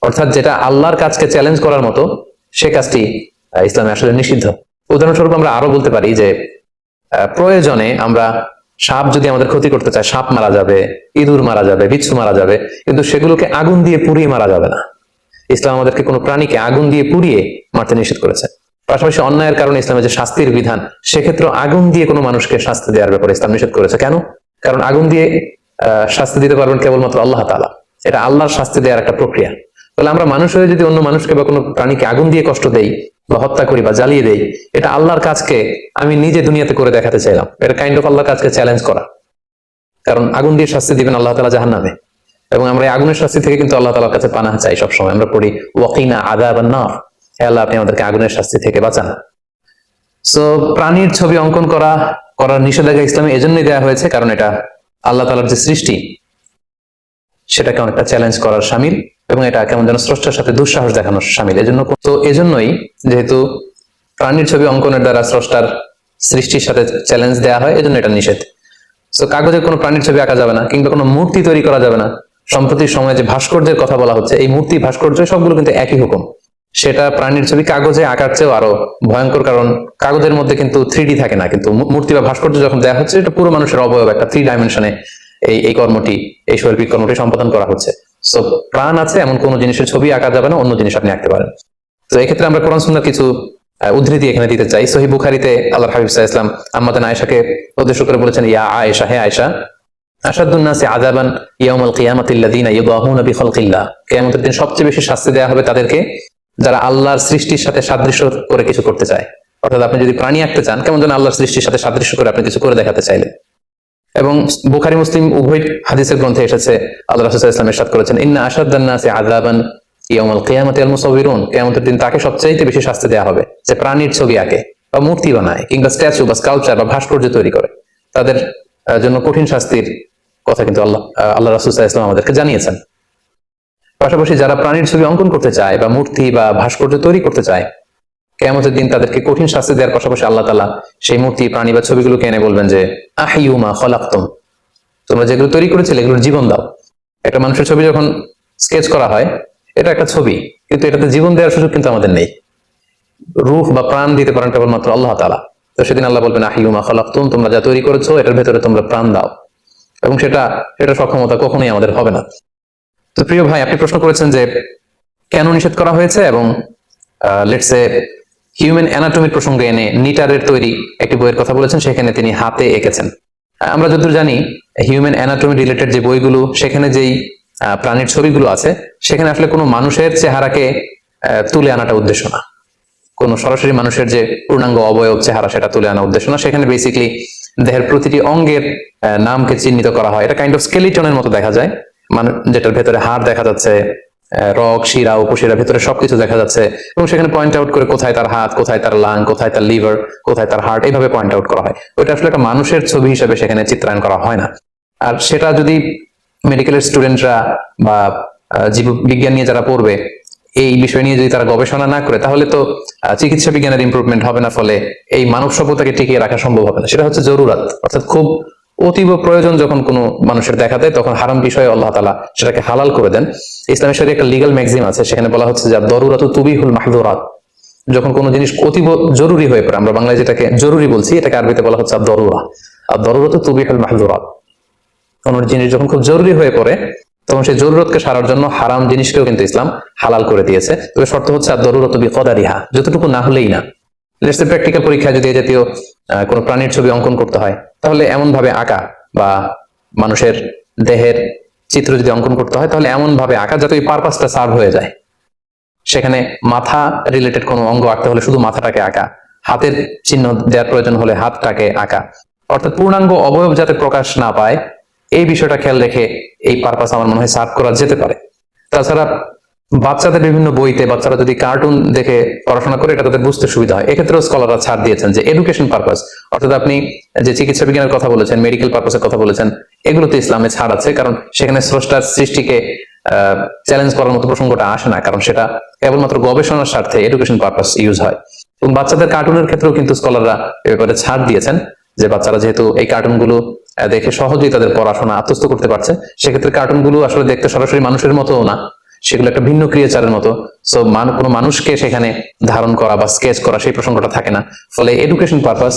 অর্থাৎ যেটা আল্লাহর কাজকে চ্যালেঞ্জ করার মতো, সে কাজটি ইসলামে আসলে নিষিদ্ধ। উদাহরণস্বরূপ আমরা আরো বলতে পারি যে প্রয়োজনে আমরা সাপ যদি আমাদের ক্ষতি করতে চায়, সাপ মারা যাবে, ইঁদুর মারা যাবে, বিচ্ছু মারা যাবে, কিন্তু সেগুলোকে আগুন দিয়ে পুড়িয়ে মারা যাবে না। ইসলাম আমাদেরকে কোনো প্রাণীকে আগুন দিয়ে পুড়িয়ে মারতে নিষেধ করেছে। পাশাপাশি অন্যায়ের কারণে ইসলামের যে শাস্তির বিধান, সেক্ষেত্রে আগুন দিয়ে কোনো মানুষকে শাস্তি দেওয়ার ব্যাপারে ইসলাম নিষেধ করেছে। কেন? কারণ আগুন দিয়ে শাস্তি দিতে পারবেন কেবলমাত্র আল্লাহ তাআলা। এটা আল্লাহর শাস্তি দেওয়ার একটা প্রক্রিয়া। তাহলে আমরা মানুষ হয়ে যদি অন্য মানুষকে বা কোনো প্রাণীকে আগুন দিয়ে কষ্ট দেই বা হত্যা করি বা জ্বালিয়ে দেই, এটা আল্লাহর কাজকে আমি নিজে দুনিয়াতে করে দেখাতে চাইলাম। এটা কাইন্ড অফ আল্লাহর কাজকে চ্যালেঞ্জ করা। কারণ আগুন দিয়ে শাস্তি দিবেন আল্লাহ তাআলা জাহান্নামে, এবং আমরা এই আগুনের শাস্তি থেকে কিন্তু আল্লাহ তাআলার কাছে পানাহ চাই সবসময়। আমরা পড়ি ওয়াকিনা আযাবান নার, হে আল্লাহ আপনি আমাদেরকে আগুনের শাস্তি থেকে বাঁচান। সো প্রাণীর ছবি অঙ্কন করার নিষেধাজ্ঞা ইসলামে এজন্যই দেওয়া হয়েছে, কারণ এটা আল্লাহ তাআলার যে সৃষ্টি, সেটাকে অনেকটা চ্যালেঞ্জ করার শামিল, এবং এটা কেমন যেন স্রষ্টার সাথে দুঃসাহস দেখানোর শামিল। এজন্যই যেহেতু প্রাণীর ছবি অঙ্কনের দ্বারা স্রষ্টার সৃষ্টির সাথে চ্যালেঞ্জ দেওয়া হয়, এজন্য এটা নিষেধ। তো কাগজে কোনো প্রাণীর ছবি আঁকা যাবে না, কিংবা কোনো মূর্তি তৈরি করা যাবে না। সম্প্রতি সময়ে যে ভাস্কর্যের কথা বলা হচ্ছে, এই মূর্তি ভাস্কর্য সবগুলো কিন্তু একই হুকুম। সেটা প্রাণীর ছবি কাগজে আঁকার চেয়েও আরো ভয়ঙ্কর, কারণ কাগজের মধ্যে কিন্তু 3D থাকে না, কিন্তু মূর্তি বা ভাস্কর্য যখন দেওয়া হচ্ছে, এটা পুরো মানুষের অবয়ব, একটা 3 ডাইমেনশনে এই কর্মটি, এই শৈল্পিক কর্মটি সম্পাদন করা হচ্ছে। সো প্রাণ আছে এমন কোন জিনিসের ছবি আঁকা যাবে না, অন্য জিনিস আপনি আঁকতে পারেন। তো এই ক্ষেত্রে আমরা কোরআন সুন্নাহর কিছু উদ্ধৃতি এখানে দিতে চাই। সহিহ বুখারীতে আল্লাহর হাবিব সাল্লাল্লাহু আলাইহি ওয়াসাল্লাম আম্মাজান আয়েশাকে উদ্দেশ্য করে বলেছেন, ইয়া আয়েশা, হে আয়েশা, আশাদ্দুন নাসি আযাবান ইয়াউমাল কিয়ামাতি আল্লাযীনা ইউদাহুনা বিখালকিল্লাহ, কিয়ামতের দিন সবচেয়ে বেশি শাস্তি দেওয়া হবে তাদেরকে যারা আল্লাহর সৃষ্টির সাথে সাদৃশ্য করে কিছু করতে চায়। অর্থাৎ আপনি যদি প্রাণী আঁকতে চান, কেমন যেন আল্লাহর সৃষ্টির সাথে সাদৃশ্য করে আপনি কিছু করে দেখাতে চাইলেন। এবং বুখারী মুসলিম উভয় হাদিসের গ্রন্থে এসেছে, আল্লাহ রাসূল সাল্লাল্লাহু আলাইহি ওয়াসাল্লাম ইরশাদ করেছেন, ইন্না আশাদ্দান নাসি আযাবান ইয়াউমাল কিয়ামাতি আল মুসাউবিরুন, কিয়ামতের দিন তাকে সবচেয়ে বেশি শাস্তি দেওয়া হবে যে প্রাণীর ছবি আঁকে বা মূর্তি বানায়, কিংবা স্ট্যাচু বা স্কাল্পচার বা ভাস্কর্য তৈরি করে। তাদের জন্য কঠিন শাস্তির কথা কিন্তু আল্লাহ রাসূল সাল্লাল্লাহু আলাইহি ওয়াসাল্লাম আমাদেরকে জানিয়েছেন। পাশাপাশি যারা প্রাণীর ছবি অঙ্কন করতে চায় বা মূর্তি বা ভাস্কর্য তৈরি করতে চায়, কিয়ামতের দিন তাদেরকে কঠিন শাস্তি দেওয়ার পাশাপাশি আল্লাহ তাআলা সেই মূর্তি, প্রাণী বা ছবিগুলোকে এনে বলবেন যে আহইউ মা খালাকতুম, তোমরা যেগুলো তৈরি করেছিলে এগুলোর জীবন দাও। একটা মানুষের ছবি যখন স্কেচ করা হয়, এটা একটা ছবি, কিন্তু এটাতে জীবন দেওয়ার সুযোগ কিন্তু আমাদের নেই। রূহ বা প্রাণ দিতে পারেন কেবলমাত্র আল্লাহ তাআলা। তো সেদিন আল্লাহ বলবেন আহইউ মা খালাকতুম, তোমরা যা তৈরি করেছো এটার ভেতরে তোমরা প্রাণ দাও, এবং সেটা সক্ষমতা কখনোই আমাদের হবে না। তো প্রিয় ভাই, আপনি প্রশ্ন করেছেন যে কেন নিষেধ করা হয়েছে, এবং লেটস সে হিউম্যান অ্যানাটমির প্রসঙ্গে এনে নিটারের তৈরি একটি বইয়ের কথা বলেছেন, সেখানে তিনি হাতে এঁকেছেন। আমরা যতদূর জানি হিউম্যান অ্যানাটমি রিলেটেড যে বইগুলো, সেখানে যেই প্রাণীর ছবিগুলো আছে, সেখানে আসলে কোনো মানুষের চেহারাকে তুলে আনাটা উদ্দেশ্য না, কোনো সরাসরি মানুষের যে পূর্ণাঙ্গ অবয়ব চেহারা সেটা তুলে আনা উদ্দেশ্য না। সেখানে বেসিক্যালি দেহের প্রতিটি অঙ্গের নামকে চিহ্নিত করা হয়। এটা কাইন্ড অফ স্কেলিটনের মতো দেখা যায়, মানে যেটার ভেতরে হাড় দেখা যাচ্ছে, রগ, শিরা, উপশিরা, ভেতরে সবকিছু দেখা যাচ্ছে, এবং সেখানে পয়েন্ট আউট করে কোথায় তার হাত, কোথায় তার লাং, কোথায় তার লিভার, কোথায় তার হার্ট, এইভাবে পয়েন্ট আউট করা হয়। ওইটা আসলে একটা মানুষের ছবি হিসেবে সেখানে চিত্রায়ন করা হয় না। আর সেটা যদি মেডিকেলের স্টুডেন্টরা বা জীববিজ্ঞান নিয়ে যারা পড়বে, এই বিষয় নিয়ে যদি তারা গবেষণা না করে, তাহলে তো চিকিৎসা বিজ্ঞানের ইমপ্রুভমেন্ট হবে না, ফলে এই মানব সভ্যতাকে টিকিয়ে রাখা সম্ভব হবে না। সেটা হচ্ছে জরুরাত, অর্থাৎ খুব অতীব প্রয়োজন যখন কোনো মানুষের দেখা দেয়, তখন হারাম বিষয়ে আল্লাহ তাআলা সেটাকে হালাল করে দেন। ইসলামের সাথে একটা লিগ্যাল ম্যাক্সিম আছে, সেখানে বলা হচ্ছে যে দরুরাতু তুবিহুল মাহযুরাত, যখন কোনো জিনিস অতীব জরুরি হয়ে পড়ে, আমরা বাংলায় যেটাকে জরুরি বলছি, এটাকে আরবিতে বলা হচ্ছে আদ-দরুরা। আদ-দরুরাতু তুবিহুল মাহযুরাত, কোনো জিনিস যখন খুব জরুরি হয়ে পড়ে, তখন সেই জরুরতকে সারার জন্য হারাম জিনিসকেও কিন্তু ইসলাম হালাল করে দিয়েছে। তবে শর্ত হচ্ছে আদ-দরুরাতু বিকদারিহা, যতটুকু না হলেই না। লেটস সে প্র্যাকটিক্যাল পরীক্ষায় যদি এই জাতীয় কোনো প্রাণীর ছবি অঙ্কন করতে হয়, তাহলে এমন ভাবে আঁকা, বা মানুষের দেহের চিত্র যদি অঙ্কন করতে হয়, তাহলে এমন ভাবে আঁকা যাতে ওই পারপাসটা সার্ভ হয়ে যায়। সেখানে মাথা রিলেটেড কোনো অঙ্গ আঁকতে হলে শুধু মাথাটাকে আঁকা, হাতের চিহ্ন দেওয়ার প্রয়োজন হলে হাতটাকে আঁকা, অর্থাৎ পূর্ণাঙ্গ অবয়ব যাতে প্রকাশ না পায়, এই বিষয়টা খেয়াল রেখে এই পারপাস আমার মনে হয় সার্ভ করা যেতে পারে। তাছাড়া বাচ্চাদের বিভিন্ন বইতে বাচ্চারা যদি কার্টুন দেখে পড়াশোনা করে এটা তাদের বুঝতে সুবিধা হয়, এক্ষেত্রেও স্কলাররা ছাড় দিয়েছেন যে এডুকেশন পারপাস, অর্থাৎ আপনি যে চিকিৎসা বিজ্ঞানের কথা বলেছেন, মেডিকেল পারপাসের কথা বলেছেন, এগুলোতে ইসলামে ছাড় আছে, কারণ সেখানে স্রষ্টার সৃষ্টিকে চ্যালেঞ্জ করার মতো প্রসঙ্গটা আসে না, কারণ সেটা কেবলমাত্র গবেষণার স্বার্থে এডুকেশন পারপাস ইউজ হয়। এবং বাচ্চাদের কার্টুনের ক্ষেত্রেও কিন্তু স্কলাররা এ ব্যাপারে ছাড় দিয়েছেন যে বাচ্চারা যেহেতু এই কার্টুনগুলো দেখে সহজেই তাদের পড়াশোনা আত্মস্থ করতে পারছে, সেক্ষেত্রে কার্টুনগুলো আসলে দেখতে সরাসরি মানুষের মতো না, সেগুলো একটা ভিন্ন ক্রিয়েচারের মতো। সো কোনো মানুষকে সেখানে ধারণ করা বা স্কেচ করা সেই প্রসঙ্গটা থাকে না, ফলে এডুকেশন পারপাস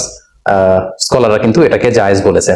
স্কলাররা কিন্তু এটাকে জায়েজ বলেছে।